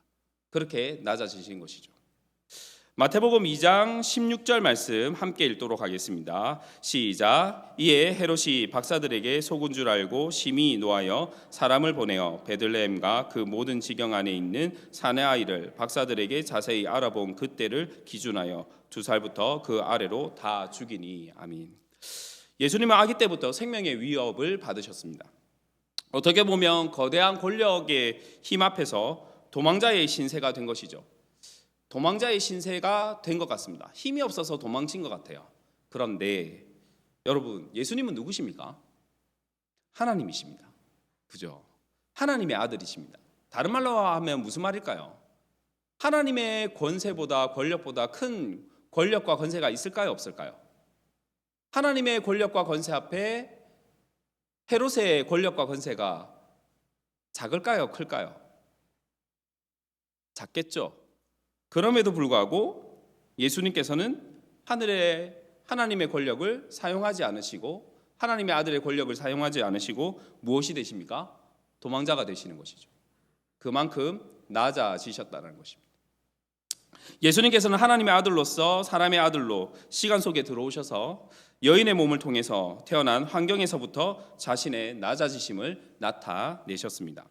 그렇게 낮아지신 것이죠. 마태복음 2장 16절 말씀 함께 읽도록 하겠습니다. 시작. 이에 헤롯이 박사들에게 속은 줄 알고 심히 노하여 사람을 보내어 베들레헴과 그 모든 지경 안에 있는 사내 아이를 박사들에게 자세히 알아본 그때를 기준하여 2살부터 그 아래로 다 죽이니. 아멘. 예수님은 아기 때부터 생명의 위협을 받으셨습니다. 어떻게 보면 거대한 권력의 힘 앞에서 도망자의 신세가 된 것이죠. 도망자의 신세가 된 것 같습니다. 힘이 없어서 도망친 것 같아요. 그런데 여러분, 예수님은 누구십니까? 하나님이십니다. 그죠? 하나님의 아들이십니다. 다른 말로 하면 무슨 말일까요? 하나님의 권세보다 권력보다 큰 권력과 권세가 있을까요? 없을까요? 하나님의 권력과 권세 앞에 헤롯의 권력과 권세가 작을까요? 클까요? 작겠죠. 그럼에도 불구하고 예수님께서는 하나님의 권력을 사용하지 않으시고 하나님의 아들의 권력을 사용하지 않으시고 무엇이 되십니까? 도망자가 되시는 것이죠. 그만큼 낮아지셨다는 것입니다. 예수님께서는 하나님의 아들로서 사람의 아들로 시간 속에 들어오셔서 여인의 몸을 통해서 태어난 환경에서부터 자신의 낮아지심을 나타내셨습니다.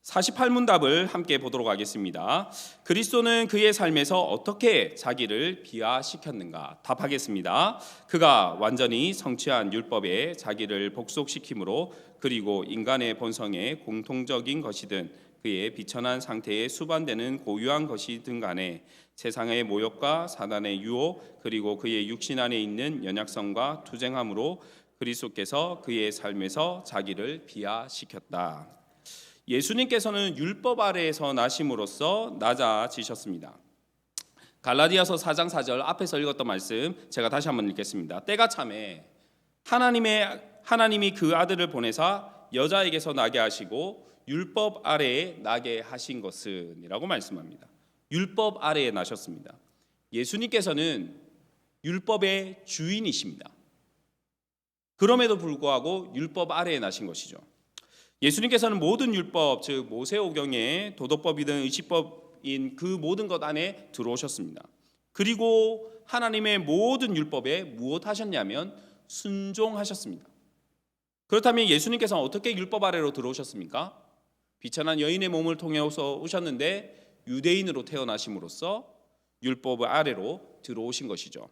48문답을 함께 보도록 하겠습니다. 그리스도는 그의 삶에서 어떻게 자기를 비하시켰는가? 답하겠습니다. 그가 완전히 성취한 율법에 자기를 복속시킴으로, 그리고 인간의 본성의 공통적인 것이든 그의 비천한 상태에 수반되는 고유한 것이든 간에 세상의 모욕과 사단의 유혹, 그리고 그의 육신 안에 있는 연약성과 투쟁함으로 그리스도께서 그의 삶에서 자기를 비하시켰다. 예수님께서는 율법 아래에서 나심으로써 낮아지셨습니다. 갈라디아서 4장 4절 앞에서 읽었던 말씀 제가 다시 한번 읽겠습니다. 때가 참에 하나님이 그 아들을 보내사 여자에게서 나게 하시고 율법 아래에 나게 하신 것은이라고 말씀합니다. 율법 아래에 나셨습니다. 예수님께서는 율법의 주인이십니다. 그럼에도 불구하고 율법 아래에 나신 것이죠. 예수님께서는 모든 율법, 즉 모세오경의 도덕법이든 의식법인 그 모든 것 안에 들어오셨습니다. 그리고 하나님의 모든 율법에 무엇 하셨냐면 순종하셨습니다. 그렇다면 예수님께서는 어떻게 율법 아래로 들어오셨습니까? 비천한 여인의 몸을 통해서 오셨는데 유대인으로 태어나심으로써 율법 아래로 들어오신 것이죠.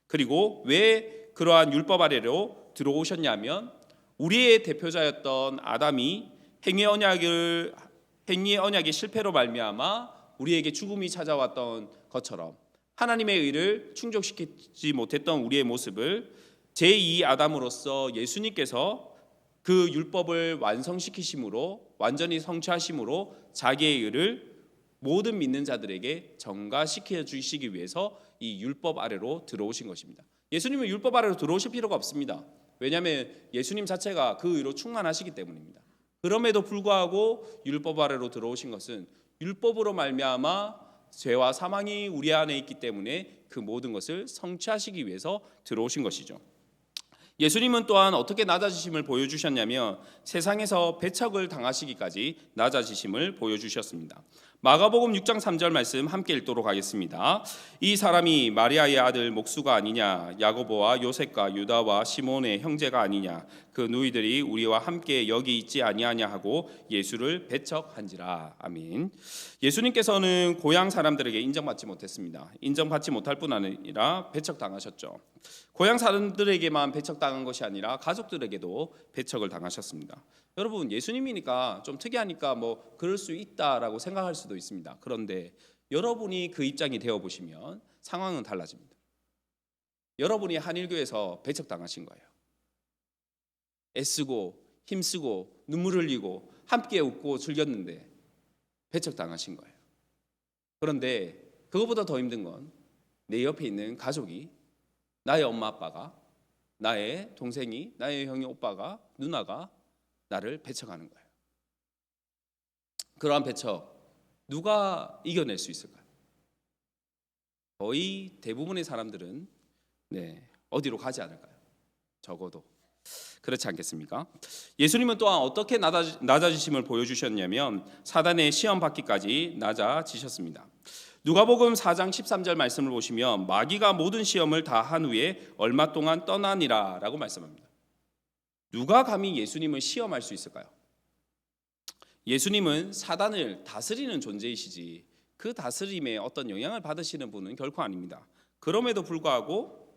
그리고 왜 그러한 율법 아래로 들어오셨냐면 우리의 대표자였던 아담이 행위의 언약의 실패로 말미암아 우리에게 죽음이 찾아왔던 것처럼 하나님의 의를 충족시키지 못했던 우리의 모습을 제2 아담으로서 예수님께서 그 율법을 완성시키심으로 완전히 성취하심으로 자기의 의를 모든 믿는 자들에게 전가시켜 주시기 위해서 이 율법 아래로 들어오신 것입니다. 예수님은 율법 아래로 들어오실 필요가 없습니다. 왜냐하면 예수님 자체가 그 의로 충만하시기 때문입니다. 그럼에도 불구하고 율법 아래로 들어오신 것은 율법으로 말미암아 죄와 사망이 우리 안에 있기 때문에 그 모든 것을 성취하시기 위해서 들어오신 것이죠. 예수님은 또한 어떻게 낮아지심을 보여주셨냐면 세상에서 배척을 당하시기까지 낮아지심을 보여주셨습니다. 마가복음 6장 3절 말씀 함께 읽도록 하겠습니다. 이 사람이 마리아의 아들 목수가 아니냐, 야고보와 요셉과 유다와 시몬의 형제가 아니냐, 그 누이들이 우리와 함께 여기 있지 아니하냐 하고 예수를 배척한지라. 아멘. 예수님께서는 고향 사람들에게 인정받지 못했습니다. 인정받지 못할 뿐 아니라 배척당하셨죠. 고향 사람들에게만 배척당한 것이 아니라 가족들에게도 배척을 당하셨습니다. 여러분, 예수님이니까 좀 특이하니까 뭐 그럴 수 있다라고 생각할 수도 있습니다. 그런데 여러분이 그 입장이 되어 보시면 상황은 달라집니다. 여러분이 한일교에서 배척당하신 거예요. 애쓰고 힘쓰고 눈물 흘리고 함께 웃고 즐겼는데 배척당하신 거예요. 그런데 그것보다 더 힘든 건 내 옆에 있는 가족이, 나의 엄마 아빠가, 나의 동생이, 나의 형이, 오빠가, 누나가 나를 배척하는 거예요. 그러한 배척 누가 이겨낼 수 있을까요? 거의 대부분의 사람들은 어디로 가지 않을까요? 적어도 그렇지 않겠습니까? 예수님은 또한 어떻게 낮아지심을 보여주셨냐면 사단의 시험 받기까지 낮아지셨습니다. 누가복음 4장 13절 말씀을 보시면 마귀가 모든 시험을 다 한 후에 얼마 동안 떠나니라 라고 말씀합니다. 누가 감히 예수님을 시험할 수 있을까요? 예수님은 사단을 다스리는 존재이시지 그 다스림에 어떤 영향을 받으시는 분은 결코 아닙니다. 그럼에도 불구하고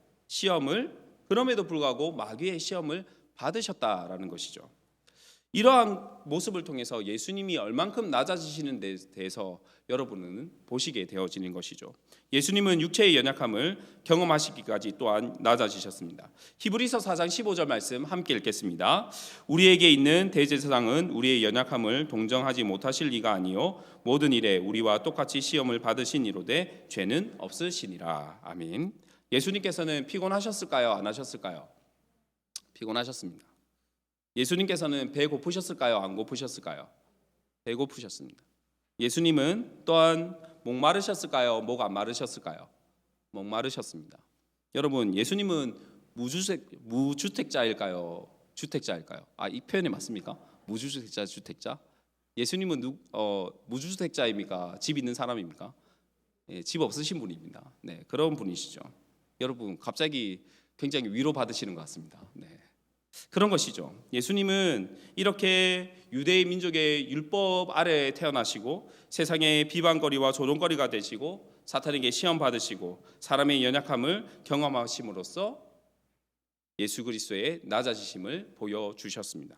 마귀의 시험을 받으셨다라는 것이죠. 이러한 모습을 통해서 예수님이 얼만큼 낮아지시는 데 대해서 여러분은 보시게 되어지는 것이죠. 예수님은 육체의 연약함을 경험하시기까지 또한 낮아지셨습니다. 히브리서 4장 15절 말씀 함께 읽겠습니다. 우리에게 있는 대제사장은 우리의 연약함을 동정하지 못하실 리가 아니요 모든 일에 우리와 똑같이 시험을 받으신 이로되 죄는 없으시니라. 아멘. 예수님께서는 피곤하셨을까요? 안 하셨을까요? 피곤하셨습니다. 예수님께서는 배 고프셨을까요? 안 고프셨을까요? 배 고프셨습니다. 예수님은 또한 목마르셨을까요? 목 안 마르셨을까요? 목마르셨습니다. 여러분, 예수님은 무주택자일까요? 주택자일까요? 이 표현이 맞습니까? 무주택자, 주택자? 예수님은 무주택자입니까? 집 있는 사람입니까? 집 없으신 분입니다. 그런 분이시죠. 여러분, 갑자기 굉장히 위로받으시는 것 같습니다. 그런 것이죠. 예수님은 이렇게 유대의 민족의 율법 아래에 태어나시고 세상의 비방거리와 조롱거리가 되시고 사탄에게 시험 받으시고 사람의 연약함을 경험하심으로써 예수 그리스도의 낮아지심을 보여주셨습니다.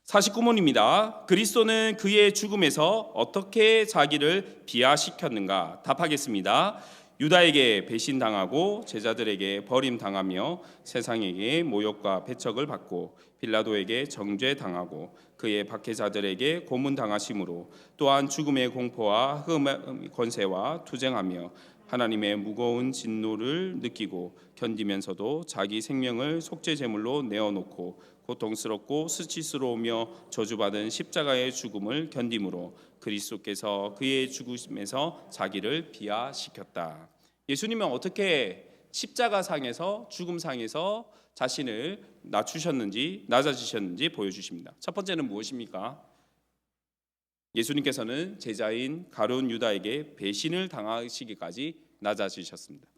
49문입니다. 그리스도는 그의 죽음에서 어떻게 자기를 비하시켰는가? 답하겠습니다. 유다에게 배신당하고 제자들에게 버림당하며 세상에게 모욕과 배척을 받고 빌라도에게 정죄당하고 그의 박해자들에게 고문당하심으로 또한 죽음의 공포와 흑암의 권세와 투쟁하며 하나님의 무거운 진노를 느끼고 견디면서도 자기 생명을 속죄제물로 내어놓고 고통스럽고 수치스러우며 저주받은 십자가의 죽음을 견딤으로 그리스도께서 그의 죽음에서 자기를 비하시켰다. 예수님은 어떻게 십자가상에서 죽음상에서 자신을 낮아지셨는지 보여주십니다. 첫 번째는 무엇입니까? 예수님께서는 제자인 가룟 유다에게 배신을 당하시기까지 낮아지셨습니다.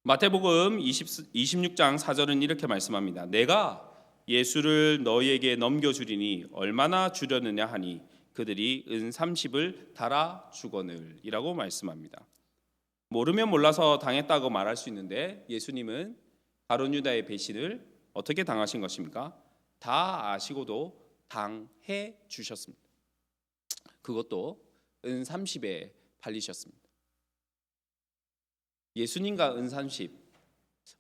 마태복음 26장 4절은 이렇게 말씀합니다. 내가 예수를 너희에게 넘겨주리니 얼마나 주려느냐 하니 그들이 은 30을 달아 주거늘 이라고 말씀합니다. 모르면 몰라서 당했다고 말할 수 있는데 예수님은 가룟 유다의 배신을 어떻게 당하신 것입니까? 다 아시고도 당해 주셨습니다. 그것도 은 30에 팔리셨습니다. 예수님과 은 30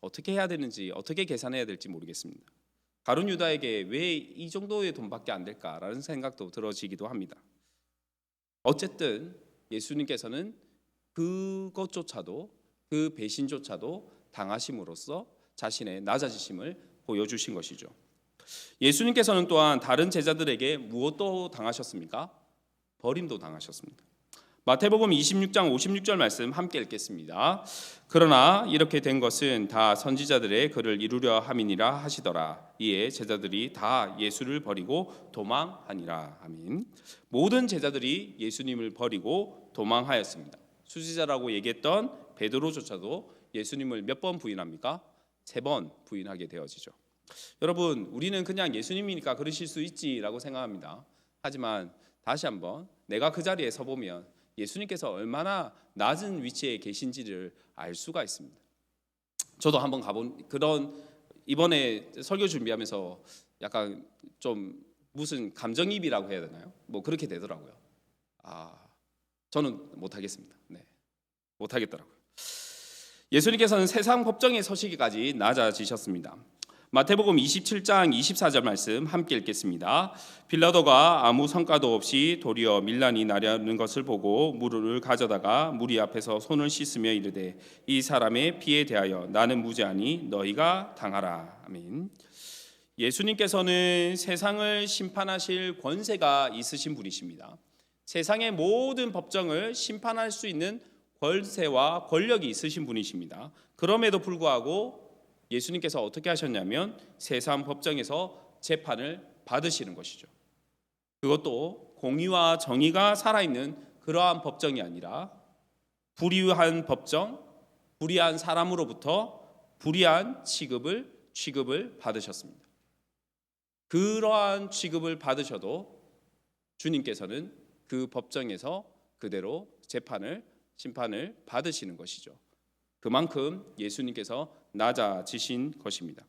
어떻게 해야 되는지 어떻게 계산해야 될지 모르겠습니다. 가룟 유다에게 왜 이 정도의 돈밖에 안 될까라는 생각도 들어지기도 합니다. 어쨌든 예수님께서는 그것조차도 그 배신조차도 당하심으로써 자신의 낮아지심을 보여주신 것이죠. 예수님께서는 또한 다른 제자들에게 무엇도 당하셨습니까? 버림도 당하셨습니다. 마태복음 26장 56절 말씀 함께 읽겠습니다. 그러나 이렇게 된 것은 다 선지자들의 글을 이루려 함이니라 하시더라. 이에 제자들이 다 예수를 버리고 도망하니라. 아멘. 모든 제자들이 예수님을 버리고 도망하였습니다. 수지자라고 얘기했던 베드로조차도 예수님을 몇 번 부인합니까? 3번 부인하게 되어지죠. 여러분, 우리는 그냥 예수님이니까 그러실 수 있지라고 생각합니다. 하지만 다시 한번 내가 그 자리에 서보면 예수님께서 얼마나 낮은 위치에 계신지를 알 수가 있습니다. 저도 한번 가본 그런 이번에 설교 준비하면서 약간 좀 무슨 감정이입이라고 해야 되나요? 뭐 그렇게 되더라고요. 저는 못하겠습니다. 네, 못하겠더라고요. 예수님께서는 세상 법정에 서시기까지 낮아지셨습니다. 마태복음 27장 24절 말씀 함께 읽겠습니다. 빌라도가 아무 성과도 없이 도리어 밀란이 나려는 것을 보고 물을 가져다가 무리 앞에서 손을 씻으며 이르되 이 사람의 피에 대하여 나는 무죄하니 너희가 당하라. 아멘. 예수님께서는 세상을 심판하실 권세가 있으신 분이십니다. 세상의 모든 법정을 심판할 수 있는 권세와 권력이 있으신 분이십니다. 그럼에도 불구하고 예수님께서 어떻게 하셨냐면 세상 법정에서 재판을 받으시는 것이죠. 그것도 공의와 정의가 살아있는 그러한 법정이 아니라 불의한 법정, 불의한 사람으로부터 불의한 취급을 받으셨습니다. 그러한 취급을 받으셔도 주님께서는 그 법정에서 그대로 심판을 받으시는 것이죠. 그만큼 예수님께서 낮아지신 것입니다.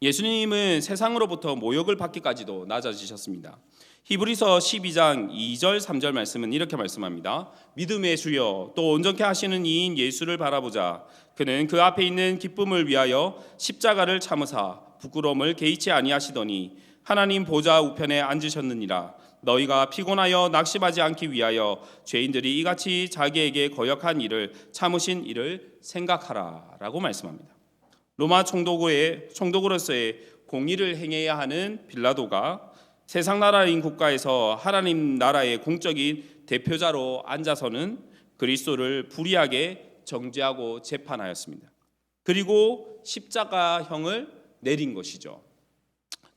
예수님은 세상으로부터 모욕을 받기까지도 낮아지셨습니다. 히브리서 12장 2절 3절 말씀은 이렇게 말씀합니다. 믿음의 주여 또 온전케 하시는 이인 예수를 바라보자. 그는 그 앞에 있는 기쁨을 위하여 십자가를 참으사 부끄러움을 개의치 아니하시더니 하나님 보좌 우편에 앉으셨느니라. 너희가 피곤하여 낙심하지 않기 위하여 죄인들이 이같이 자기에게 거역한 일을 참으신 일을 생각하라 라고 말씀합니다. 로마 총독으로서의 공의를 행해야 하는 빌라도가 세상 나라인 국가에서 하나님 나라의 공적인 대표자로 앉아서는 그리스도를 불의하게 정죄하고 재판하였습니다. 그리고 십자가형을 내린 것이죠.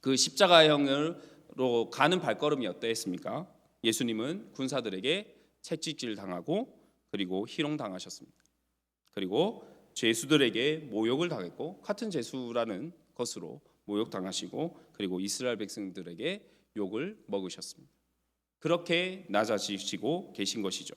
그 십자가형으로 가는 발걸음이 어떠했습니까? 예수님은 군사들에게 채찍질 당하고 그리고 희롱당하셨습니다. 그리고 죄수들에게 모욕을 당했고 같은 죄수라는 것으로 모욕당하시고 그리고 이스라엘 백성들에게 욕을 먹으셨습니다. 그렇게 낮아지시고 계신 것이죠.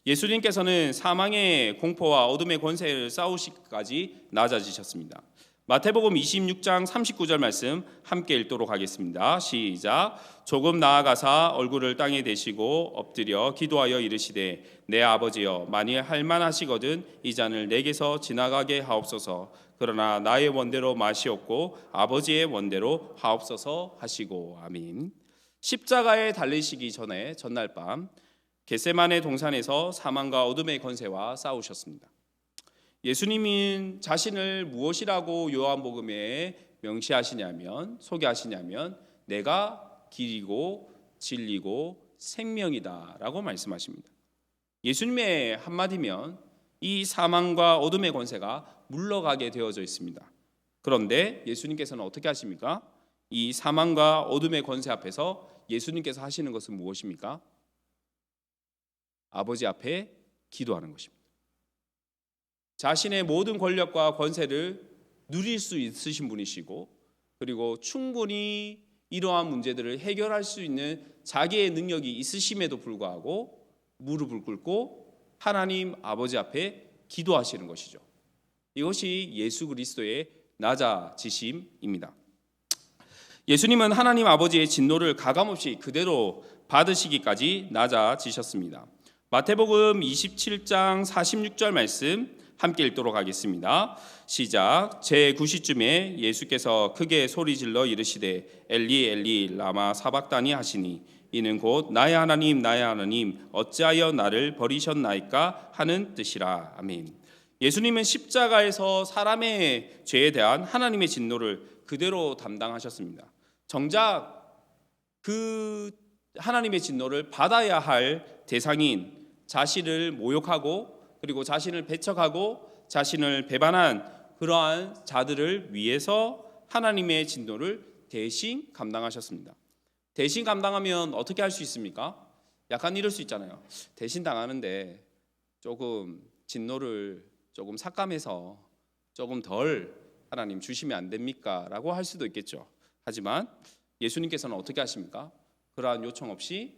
예수님께서는 사망의 공포와 어둠의 권세를 싸우시기까지 낮아지셨습니다. 마태복음 26장 39절 말씀 함께 읽도록 하겠습니다. 시작. 조금 나아가사 얼굴을 땅에 대시고 엎드려 기도하여 이르시되 내 아버지여 만일 할만하시거든 이 잔을 내게서 지나가게 하옵소서. 그러나 나의 원대로 마시옵고 아버지의 원대로 하옵소서 하시고. 아멘. 십자가에 달리시기 전에 전날 밤 겟세마네 동산에서 사망과 어둠의 권세와 싸우셨습니다. 예수님은 자신을 무엇이라고 요한복음에 소개하시냐면 내가 길이고 진리고 생명이다 라고 말씀하십니다. 예수님의 한마디면 이 사망과 어둠의 권세가 물러가게 되어져 있습니다. 그런데 예수님께서는 어떻게 하십니까? 이 사망과 어둠의 권세 앞에서 예수님께서 하시는 것은 무엇입니까? 아버지 앞에 기도하는 것입니다. 자신의 모든 권력과 권세를 누릴 수 있으신 분이시고, 그리고 충분히 이러한 문제들을 해결할 수 있는 자기의 능력이 있으심에도 불구하고 무릎을 꿇고 하나님 아버지 앞에 기도하시는 것이죠. 이것이 예수 그리스도의 낮아지심입니다. 예수님은 하나님 아버지의 진노를 가감없이 그대로 받으시기까지 낮아지셨습니다. 마태복음 27장 46절 말씀 함께 읽도록 하겠습니다. 시작. 제9시쯤에 예수께서 크게 소리질러 이르시되 엘리 엘리 라마 사박다니 하시니 이는 곧 나의 하나님 어찌하여 나를 버리셨나이까 하는 뜻이라. 아멘. 예수님은 십자가에서 사람의 죄에 대한 하나님의 진노를 그대로 담당하셨습니다. 정작 그 하나님의 진노를 받아야 할 대상인 자신을 모욕하고 그리고 자신을 배척하고 자신을 배반한 그러한 자들을 위해서 하나님의 진노를 대신 감당하셨습니다. 대신 감당하면 어떻게 할 수 있습니까? 약간 이럴 수 있잖아요. 대신 당하는데 조금 진노를 조금 삭감해서 조금 덜 하나님 주시면 안 됩니까? 라고 할 수도 있겠죠. 하지만 예수님께서는 어떻게 하십니까? 그러한 요청 없이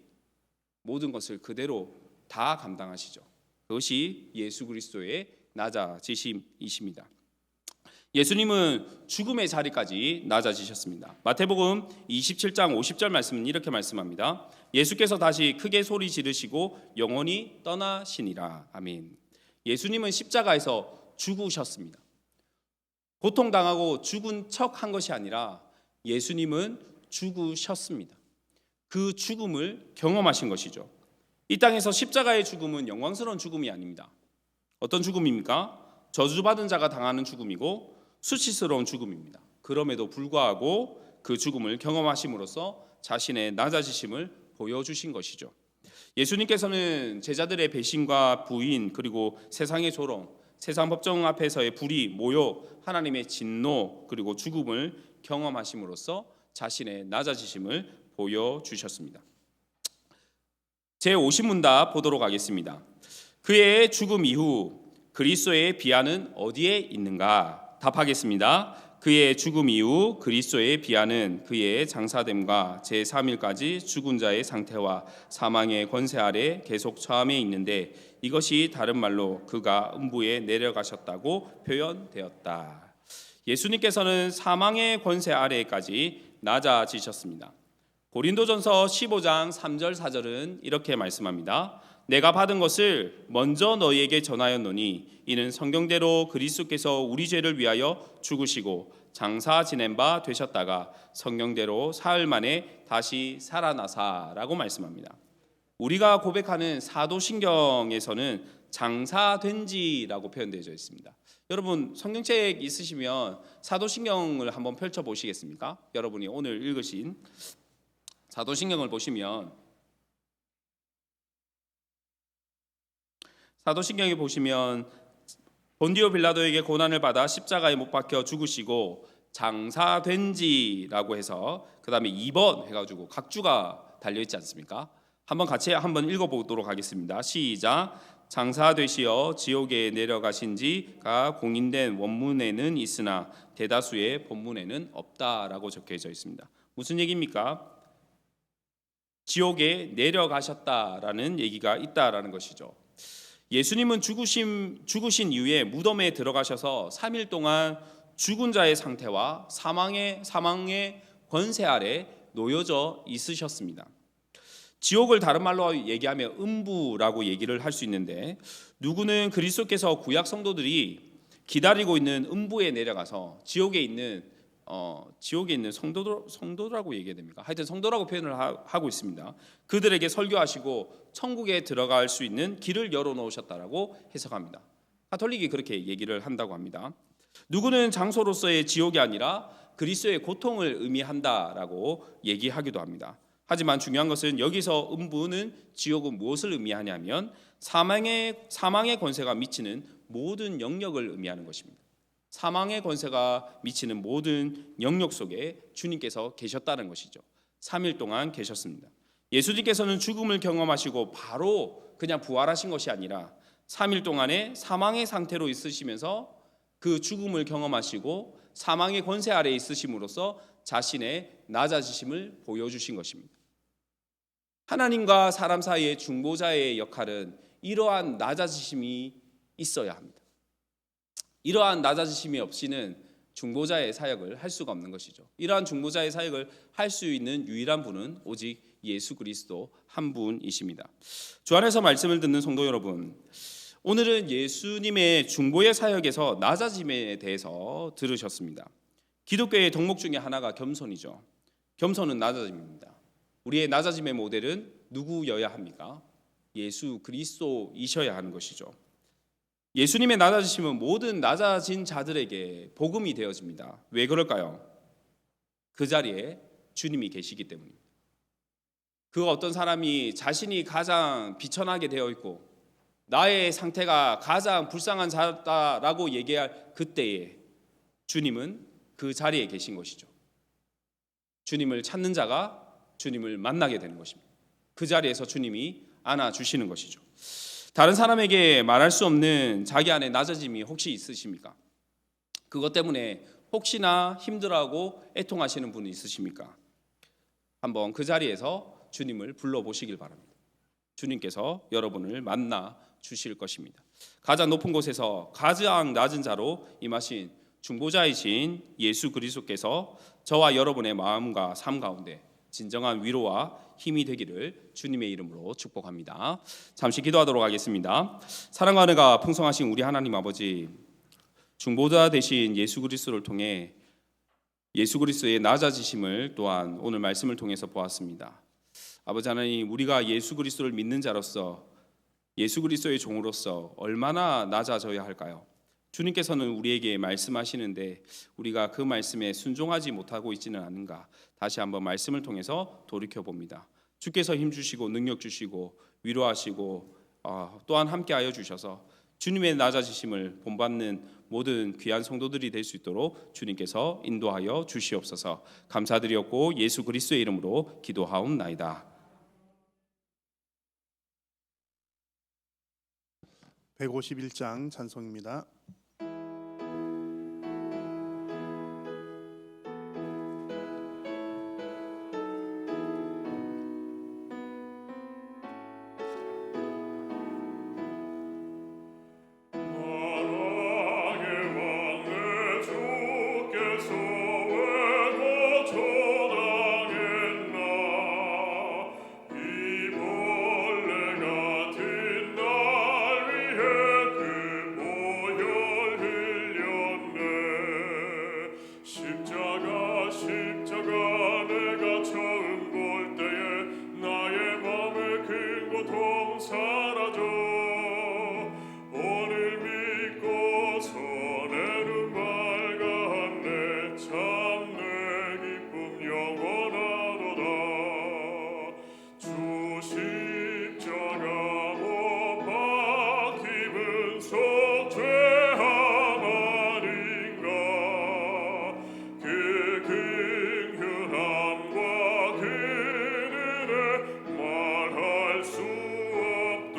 모든 것을 그대로 다 감당하시죠. 그것이 예수 그리스도의 낮아지심이십니다. 예수님은 죽음의 자리까지 낮아지셨습니다. 마태복음 27장 50절 말씀은 이렇게 말씀합니다. 예수께서 다시 크게 소리 지르시고 영원히 떠나시니라. 아멘. 예수님은 십자가에서 죽으셨습니다. 고통당하고 죽은 척한 것이 아니라 예수님은 죽으셨습니다. 그 죽음을 경험하신 것이죠. 이 땅에서 십자가의 죽음은 영광스러운 죽음이 아닙니다. 어떤 죽음입니까? 저주받은 자가 당하는 죽음이고 수치스러운 죽음입니다. 그럼에도 불구하고 그 죽음을 경험하심으로써 자신의 낮아지심을 보여주신 것이죠. 예수님께서는 제자들의 배신과 부인 그리고 세상의 조롱, 세상 법정 앞에서의 불의, 모욕, 하나님의 진노 그리고 죽음을 경험하심으로써 자신의 낮아지심을 보여주셨습니다. 제50문답 보도록 하겠습니다. 그의 죽음 이후 그리스도의 비하는 어디에 있는가? 답하겠습니다. 그의 죽음 이후 그리스도의 비하는 그의 장사됨과 제3일까지 죽은 자의 상태와 사망의 권세 아래 계속 처함에 있는데 이것이 다른 말로 그가 음부에 내려가셨다고 표현되었다. 예수님께서는 사망의 권세 아래까지 낮아지셨습니다. 고린도전서 15장 3절 4절은 이렇게 말씀합니다. 내가 받은 것을 먼저 너희에게 전하였노니 이는 성경대로 그리스도께서 우리 죄를 위하여 죽으시고 장사 지낸 바 되셨다가 성경대로 사흘 만에 다시 살아나사라고 말씀합니다. 우리가 고백하는 사도신경에서는 장사된지라고 표현되어 있습니다. 여러분 성경책 있으시면 사도신경을 한번 펼쳐 보시겠습니까? 여러분이 오늘 읽으신 사도신경을 보시면 사도신경에 보시면 본디오 빌라도에게 고난을 받아 십자가에 못 박혀 죽으시고 장사된지라고 해서 그 다음에 2번 해가지고 각주가 달려있지 않습니까? 한번 읽어보도록 하겠습니다. 시작. 장사되시어 지옥에 내려가신 지가 공인된 원문에는 있으나 대다수의 본문에는 없다라고 적혀져 있습니다. 무슨 얘기입니까? 지옥에 내려가셨다라는 얘기가 있다라는 것이죠. 예수님은 죽으신 이후에 무덤에 들어가셔서 3일 동안 죽은 자의 상태와 사망의 권세 아래 놓여져 있으셨습니다. 지옥을 다른 말로 얘기하면 음부라고 얘기를 할 수 있는데 누구는 그리스도께서 구약 성도들이 기다리고 있는 음부에 내려가서 지옥에 있는 성도라고 얘기해야 됩니까? 하여튼 성도라고 표현을 하고 있습니다. 그들에게 설교하시고 천국에 들어갈 수 있는 길을 열어놓으셨다라고 해석합니다. 가톨릭이 그렇게 얘기를 한다고 합니다. 누구는 장소로서의 지옥이 아니라 그리스도의 고통을 의미한다라고 얘기하기도 합니다. 하지만 중요한 것은 여기서 음부는 지옥은 무엇을 의미하냐면 사망의 권세가 미치는 모든 영역을 의미하는 것입니다. 사망의 권세가 미치는 모든 영역 속에 주님께서 계셨다는 것이죠. 3일 동안 계셨습니다. 예수님께서는 죽음을 경험하시고 바로 그냥 부활하신 것이 아니라 3일 동안의 사망의 상태로 있으시면서 그 죽음을 경험하시고 사망의 권세 아래에 있으심으로써 자신의 낮아지심을 보여주신 것입니다. 하나님과 사람 사이의 중보자의 역할은 이러한 낮아지심이 있어야 합니다. 이러한 낮아지심이 없이는 중보자의 사역을 할 수가 없는 것이죠. 이러한 중보자의 사역을 할 수 있는 유일한 분은 오직 예수 그리스도 한 분이십니다. 주 안에서 말씀을 듣는 성도 여러분, 오늘은 예수님의 중보의 사역에서 낮아짐에 대해서 들으셨습니다. 기독교의 덕목 중에 하나가 겸손이죠. 겸손은 낮아짐입니다. 우리의 낮아짐의 모델은 누구여야 합니까? 예수 그리스도이셔야 하는 것이죠. 예수님의 낮아지심은 모든 낮아진 자들에게 복음이 되어집니다. 왜 그럴까요? 그 자리에 주님이 계시기 때문입니다. 그 어떤 사람이 자신이 가장 비천하게 되어 있고 나의 상태가 가장 불쌍한 자다라고 얘기할 그때에 주님은 그 자리에 계신 것이죠. 주님을 찾는 자가 주님을 만나게 되는 것입니다. 그 자리에서 주님이 안아주시는 것이죠. 다른 사람에게 말할 수 없는 자기 안에 낮아짐이 혹시 있으십니까? 그것 때문에 혹시나 힘들어하고 애통하시는 분이 있으십니까? 한번 그 자리에서 주님을 불러보시길 바랍니다. 주님께서 여러분을 만나 주실 것입니다. 가장 높은 곳에서 가장 낮은 자로 임하신 중보자이신 예수 그리스도께서 저와 여러분의 마음과 삶 가운데 진정한 위로와 힘이 되기를 주님의 이름으로 축복합니다. 잠시 기도하도록 하겠습니다. 사랑과 은혜가 풍성하신 우리 하나님 아버지, 중보자 되신 예수 그리스도를 통해 예수 그리스도의 낮아지심을 또한 오늘 말씀을 통해서 보았습니다. 아버지 하나님, 우리가 예수 그리스도를 믿는 자로서 예수 그리스도의 종으로서 얼마나 낮아져야 할까요? 주님께서는 우리에게 말씀하시는데 우리가 그 말씀에 순종하지 못하고 있지는 않은가? 다시 한번 말씀을 통해서 돌이켜봅니다. 주께서 힘주시고 능력 주시고 위로하시고 또한 함께하여 주셔서 주님의 낮아지심을 본받는 모든 귀한 성도들이 될 수 있도록 주님께서 인도하여 주시옵소서. 감사드렸고 예수 그리스도의 이름으로 기도하옵나이다. 151장 찬송입니다. 말할 수 없다.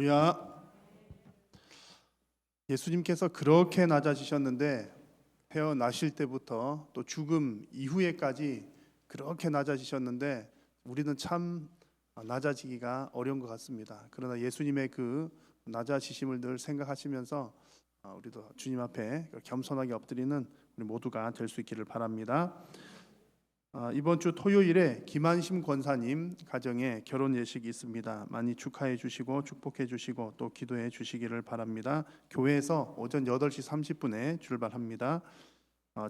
할렐루야. 예수님께서 그렇게 낮아지셨는데 태어나실 때부터 또 죽음 이후에까지 그렇게 낮아지셨는데 우리는 참 낮아지기가 어려운 것 같습니다. 그러나 예수님의 그 낮아지심을 늘 생각하시면서 우리도 주님 앞에 겸손하게 엎드리는 우리 모두가 될 수 있기를 바랍니다. 이번 주 토요일에 김한심 권사님 가정에 결혼 예식이 있습니다. 많이 축하해 주시고 축복해 주시고 또 기도해 주시기를 바랍니다. 교회에서 오전 8시 30분에 출발합니다.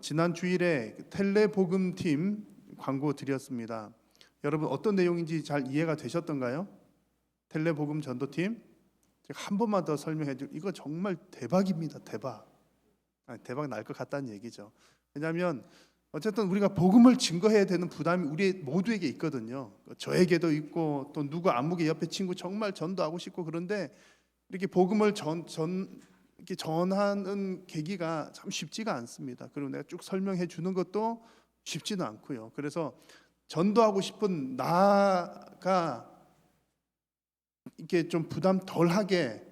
지난 주일에 텔레복음팀 광고 드렸습니다. 여러분 어떤 내용인지 잘 이해가 되셨던가요? 텔레복음 전도팀 제가 한 번만 더 설명해 드릴게요. 이거 정말 대박입니다. 대박 날 것 같다는 얘기죠. 왜냐하면 어쨌든 우리가 복음을 증거해야 되는 부담이 우리 모두에게 있거든요. 저에게도 있고 또 누구 아무개 옆에 친구 정말 전도하고 싶고 그런데 이렇게 복음을 이렇게 전하는 계기가 참 쉽지가 않습니다. 그리고 내가 쭉 설명해 주는 것도 쉽지는 않고요. 그래서 전도하고 싶은 나가 이렇게 좀 부담 덜하게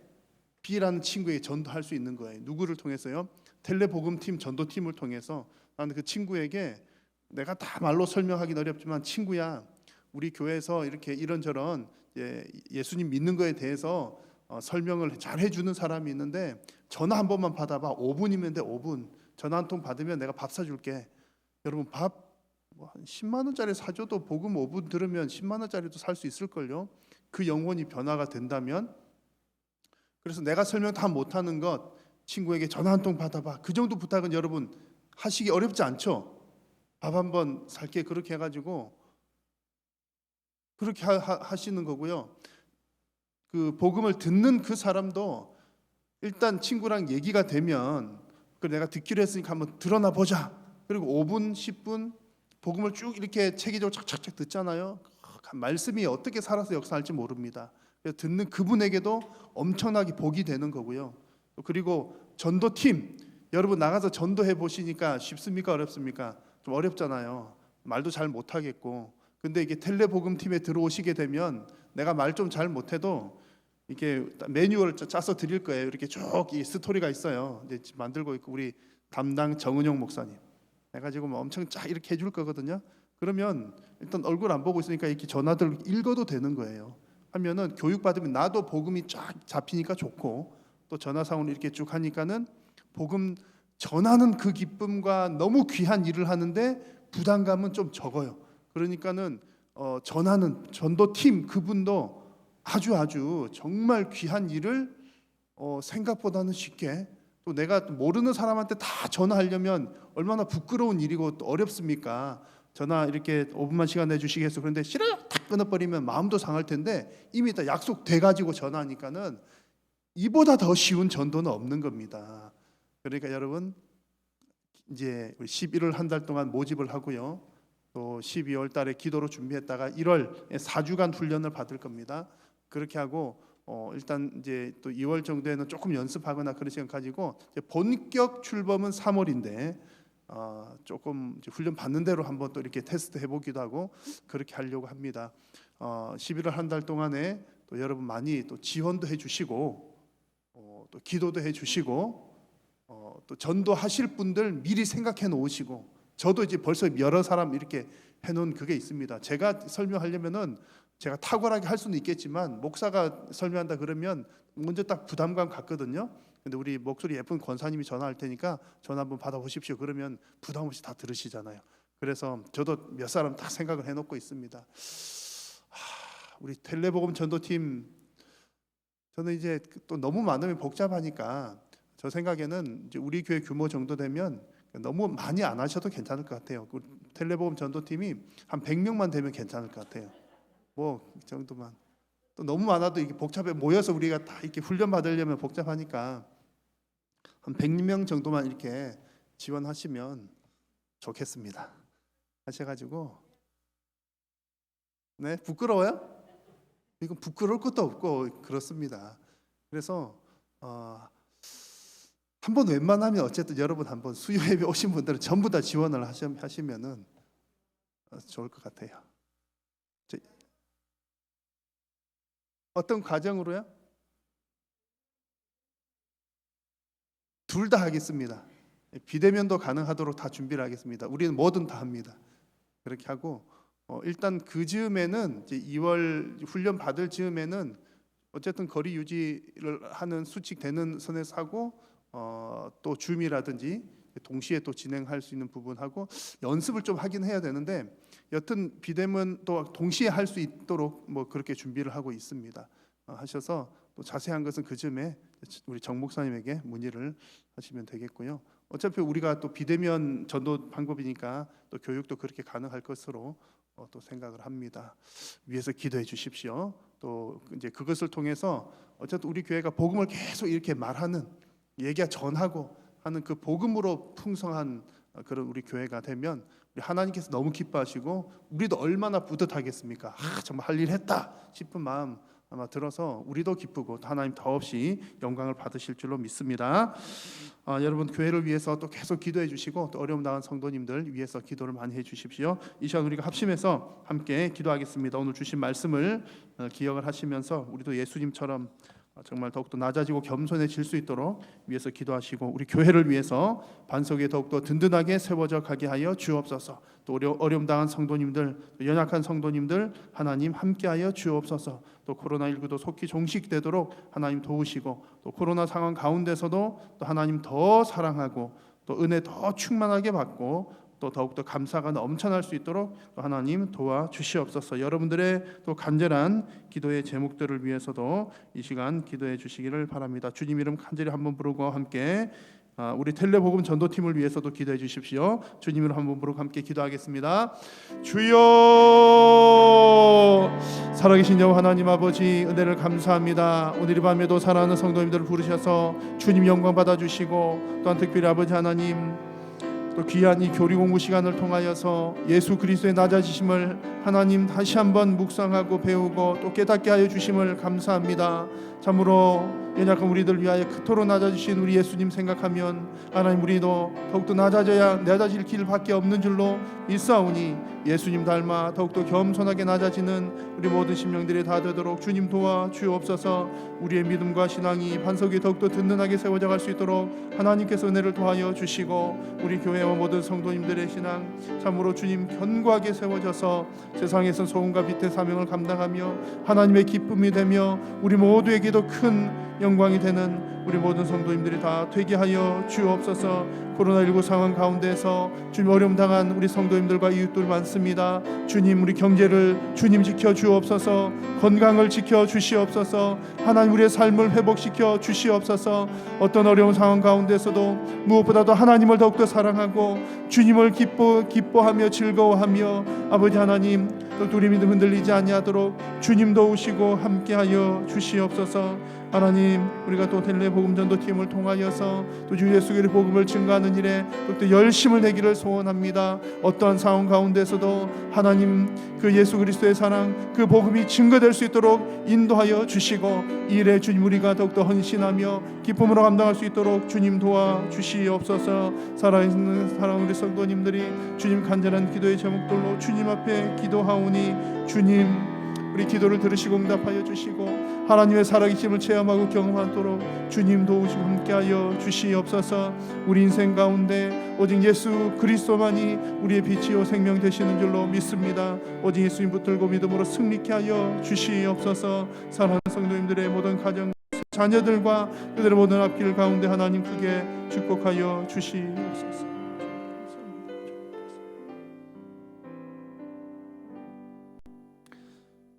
B라는 친구에게 전도할 수 있는 거예요. 누구를 통해서요? 텔레복음팀 전도팀을 통해서 나는 그 친구에게 내가 다 말로 설명하기는 어렵지만 친구야 우리 교회에서 이렇게 이런저런 예수님 믿는 거에 대해서 설명을 잘 해주는 사람이 있는데 전화 한 번만 받아봐. 5분이면 돼. 5분 전화 한 통 받으면 내가 밥 사줄게. 여러분 밥 한 10만 원짜리 사줘도 복음 5분 들으면 10만 원짜리도 살 수 있을걸요. 그 영혼이 변화가 된다면. 그래서 내가 설명 다 못하는 것 친구에게 전화 한 통 받아봐. 그 정도 부탁은 여러분 하시기 어렵지 않죠? 밥 한 번 살게 그렇게 해가지고 그렇게 하시는 거고요. 그 복음을 듣는 그 사람도 일단 친구랑 얘기가 되면 그래 내가 듣기로 했으니까 한번 들어나 보자. 그리고 5분, 10분 복음을 쭉 이렇게 체계적으로 착착착 듣잖아요. 말씀이 어떻게 살아서 역사할지 모릅니다. 그래서 듣는 그분에게도 엄청나게 복이 되는 거고요. 그리고 전도팀 여러분 나가서 전도해 보시니까 쉽습니까 어렵습니까? 좀 어렵잖아요. 말도 잘 못하겠고. 근데 이게 텔레복음 팀에 들어오시게 되면 내가 말 좀 잘 못해도 이게 매뉴얼을 짜서 드릴 거예요. 이렇게 쭉 이 스토리가 있어요. 이제 만들고 있고 우리 담당 정은용 목사님 해가지고 뭐 엄청 쫙 이렇게 해줄 거거든요. 그러면 일단 얼굴 안 보고 있으니까 이렇게 전화들 읽어도 되는 거예요. 하면은 교육 받으면 나도 복음이 쫙 잡히니까 좋고 또 전화상으로 이렇게 쭉 하니까는 복음 전하는 그 기쁨과 너무 귀한 일을 하는데 부담감은 좀 적어요. 그러니까는 전하는 전도팀 그분도 아주 정말 귀한 일을 생각보다는 쉽게 또 내가 모르는 사람한테 다 전화하려면 얼마나 부끄러운 일이고 또 어렵습니까? 전화 이렇게 5분만 시간 내주시겠어요? 그런데 싫어요 탁 끊어버리면 마음도 상할 텐데 이미 다 약속돼 가지고 전화하니까는 이보다 더 쉬운 전도는 없는 겁니다. 그러니까 여러분 이제 우리 11월 한 달 동안 모집을 하고요. 또 12월 달에 기도로 준비했다가 1월에 4주간 훈련을 받을 겁니다. 그렇게 하고 일단 이제 또 2월 정도에는 조금 연습하거나 그런 시간 가지고 이제 본격 출범은 3월인데 조금 이제 훈련 받는 대로 한번 또 이렇게 테스트 해보기도 하고 그렇게 하려고 합니다. 11월 한 달 동안에 또 여러분 많이 또 지원도 해주시고 또 기도도 해주시고 또 전도하실 분들 미리 생각해 놓으시고 저도 이제 벌써 여러 사람 이렇게 해놓은 그게 있습니다. 제가 설명하려면은 제가 탁월하게 할 수는 있겠지만 목사가 설명한다 그러면 먼저 딱 부담감 갖거든요. 근데 우리 목소리 예쁜 권사님이 전화할 테니까 전화 한번 받아보십시오. 그러면 부담 없이 다 들으시잖아요. 그래서 저도 몇 사람 다 생각을 해놓고 있습니다. 우리 텔레복음 전도팀 저는 이제 또 너무 많으면 복잡하니까 저 생각에는 이제 우리 교회 규모 정도 되면 너무 많이 안 하셔도 괜찮을 것 같아요. 텔레복음 전도팀이 한 100명만 되면 괜찮을 것 같아요. 뭐 이 정도만. 또 너무 많아도 이게 복잡해 모여서 우리가 다 이렇게 훈련 받으려면 복잡하니까 한 100명 정도만 이렇게 지원하시면 좋겠습니다. 하셔가지고 네 부끄러워요? 이건 부끄러울 것도 없고 그렇습니다. 그래서 한번 웬만하면 어쨌든 여러분 한번 수요 예배 오신 분들은 전부 다 지원을 하시면은 좋을 것 같아요. 어떤 과정으로요? 둘 다 하겠습니다. 비대면도 가능하도록 다 준비를 하겠습니다. 우리는 뭐든 다 합니다. 그렇게 하고 일단 그 즈음에는 이제 2월 훈련 받을 즈음에는 어쨌든 거리 유지를 하는 수칙되는 선에서 하고 또 줌이라든지 동시에 또 진행할 수 있는 부분하고 연습을 좀 하긴 해야 되는데 여튼 비대면 또 동시에 할 수 있도록 뭐 그렇게 준비를 하고 있습니다. 하셔서 또 자세한 것은 그 즈음에 우리 정 목사님에게 문의를 하시면 되겠고요. 어차피 우리가 또 비대면 전도 방법이니까 또 교육도 그렇게 가능할 것으로 또 생각을 합니다. 위에서 기도해 주십시오. 또 이제 그것을 통해서 어쨌든 우리 교회가 복음을 계속 이렇게 말하는 얘기가 전하고 하는 그 복음으로 풍성한 그런 우리 교회가 되면 우리 하나님께서 너무 기뻐하시고 우리도 얼마나 뿌듯하겠습니까? 정말 할 일 했다 싶은 마음 아마 들어서 우리도 기쁘고 하나님 더없이 영광을 받으실 줄로 믿습니다. 여러분 교회를 위해서 또 계속 기도해 주시고 또 어려움 당한 성도님들 위해서 기도를 많이 해 주십시오. 이 시간 우리가 합심해서 함께 기도하겠습니다. 오늘 주신 말씀을 기억을 하시면서 우리도 예수님처럼 정말 더욱더 낮아지고 겸손해질 수 있도록 위해서 기도하시고 우리 교회를 위해서 반석 위에 더욱더 든든하게 세워져 가게 하여 주옵소서. 또 어려움 당한 성도님들, 또 연약한 성도님들 하나님 함께하여 주옵소서. 또 코로나19도 속히 종식되도록 하나님 도우시고 또 코로나 상황 가운데서도 또 하나님 더 사랑하고 또 은혜 더 충만하게 받고 또 더욱더 감사가 넘쳐날 수 있도록 또 하나님 도와주시옵소서. 여러분들의 또 간절한 기도의 제목들을 위해서도 이 시간 기도해 주시기를 바랍니다. 주님 이름 간절히 한번 부르고 함께 우리 텔레복음 전도팀을 위해서도 기도해 주십시오. 주님 이름 한번 부르고 함께 기도하겠습니다. 주여 살아계신 여호와 하나님 아버지 은혜를 감사합니다. 오늘 이 밤에도 사랑하는 성도님들을 부르셔서 주님 영광 받아주시고 또한 특별히 아버지 하나님 또 귀한 이 교리 공부 시간을 통하여서 예수 그리스도의 낮아지심을 하나님 다시 한번 묵상하고 배우고 또 깨닫게 하여 주심을 감사합니다. 참으로 연약한 우리들 위하여 그토록 낮아지신 우리 예수님 생각하면 하나님 우리도 더욱더 낮아질 길밖에 없는 줄로 믿사오니 예수님 닮아 더욱더 겸손하게 낮아지는 우리 모든 심령들이 다 되도록 주님 도와 주옵소서. 우리의 믿음과 신앙이 반석이 더욱더 든든하게 세워져 갈 수 있도록 하나님께서 은혜를 더하여 주시고 우리 교회와 모든 성도님들의 신앙 참으로 주님 견고하게 세워져서 세상에서 소금과 빛의 사명을 감당하며 하나님의 기쁨이 되며 우리 모두에게도 큰 영광이 되는 우리 모든 성도님들이 다 되게 하여 주옵소서. 코로나19 상황 가운데서 주님 어려움 당한 우리 성도님들과 이웃들 많습니다. 주님 우리 경제를 주님 지켜 주옵소서. 건강을 지켜 주시옵소서. 하나님 우리의 삶을 회복시켜 주시옵소서. 어떤 어려운 상황 가운데서도 무엇보다도 하나님을 더욱더 사랑하고 주님을 기뻐하며 즐거워하며 아버지 하나님 또 우리 믿음 흔들리지 아니하도록 주님 도우시고 함께하여 주시옵소서. 하나님 우리가 또 텔레복음 전도팀을 통하여서 또 주 예수 그리스도의 복음을 증거하는 일에 또 열심을 내기를 소원합니다. 어떠한 상황 가운데서도 하나님 그 예수 그리스도의 사랑 그 복음이 증거될 수 있도록 인도하여 주시고 이 일에 주님 우리가 더욱더 헌신하며 기쁨으로 감당할 수 있도록 주님 도와주시옵소서. 살아있는 사랑 우리 성도님들이 주님 간절한 기도의 제목들로 주님 앞에 기도하오니 주님 우리 기도를 들으시고 응답하여 주시고 하나님의 살아계심을 체험하고 경험하도록 주님 도우시고 함께하여 주시옵소서. 우리 인생 가운데 오직 예수 그리스도만이 우리의 빛이요 생명 되시는 줄로 믿습니다. 오직 예수님 붙들고 믿음으로 승리케 하여 주시옵소서. 사랑하는 성도님들의 모든 가정 자녀들과 그들의 모든 앞길 가운데 하나님 크게 축복하여 주시옵소서.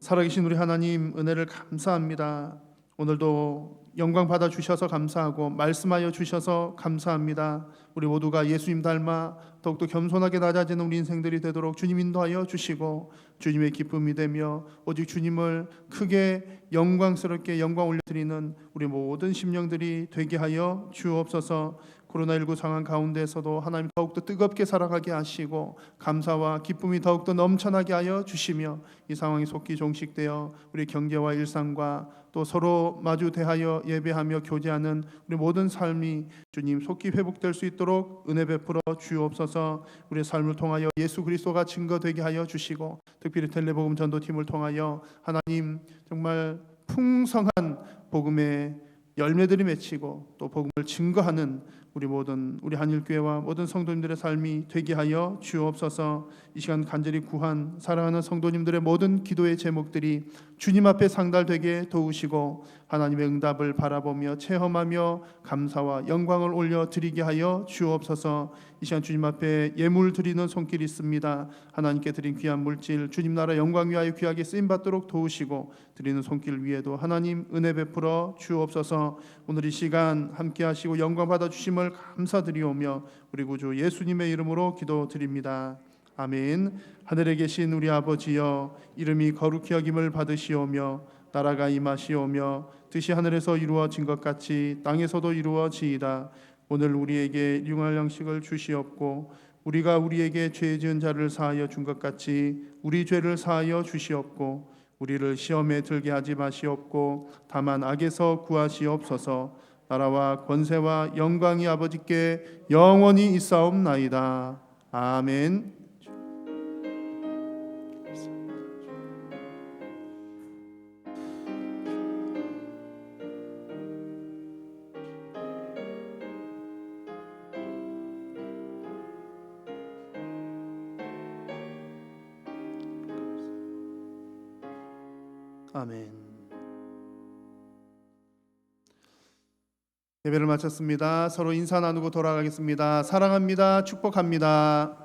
살아계신 우리 하나님 은혜를 감사합니다. 오늘도 영광 받아 주셔서 감사하고 말씀하여 주셔서 감사합니다. 우리 모두가 예수님 닮아 더욱더 겸손하게 낮아지는 우리 인생들이 되도록 주님 인도하여 주시고 주님의 기쁨이 되며 오직 주님을 크게 영광스럽게 영광 올려드리는 우리 모든 심령들이 되게 하여 주옵소서. 코로나19 상황 가운데서도 하나님 더욱더 뜨겁게 사랑하게 하시고 감사와 기쁨이 더욱더 넘쳐나게 하여 주시며 이 상황이 속히 종식되어 우리 경제와 일상과 또 서로 마주 대하여 예배하며 교제하는 우리 모든 삶이 주님 속히 회복될 수 있도록 은혜 베풀어 주옵소서. 우리의 삶을 통하여 예수 그리스도가 증거되게 하여 주시고 특별히 텔레복음 전도팀을 통하여 하나님 정말 풍성한 복음의 열매들이 맺히고 또 복음을 증거하는 우리 한일교회와 모든 성도님들의 삶이 되게 하여 주옵소서. 이 시간 간절히 구한 사랑하는 성도님들의 모든 기도의 제목들이 주님 앞에 상달되게 도우시고 하나님의 응답을 바라보며 체험하며 감사와 영광을 올려드리게 하여 주옵소서. 이 시간 주님 앞에 예물 드리는 손길이 있습니다. 하나님께 드린 귀한 물질 주님 나라 영광 위하여 귀하게 쓰임받도록 도우시고 드리는 손길 위에도 하나님 은혜 베풀어 주옵소서. 오늘 이 시간 함께 하시고 영광 받아 주심을 감사드리오며 우리 구주 예수님의 이름으로 기도드립니다. 아멘. 하늘에 계신 우리 아버지여, 이름이 거룩히 여김을 받으시오며 나라가 임하시오며 뜻이 하늘에서 이루어진 것 같이 땅에서도 이루어지이다. 오늘 우리에게 일용할 양식을 주시옵고 우리가 우리에게 죄 지은 자를 사하여 준 것 같이 우리 죄를 사하여 주시옵고 우리를 시험에 들게 하지 마시옵고 다만 악에서 구하시옵소서. 나라와 권세와 영광이 아버지께 영원히 있사옵나이다. 아멘. 아멘. 예배를 마쳤습니다. 서로 인사 나누고 돌아가겠습니다. 사랑합니다. 축복합니다.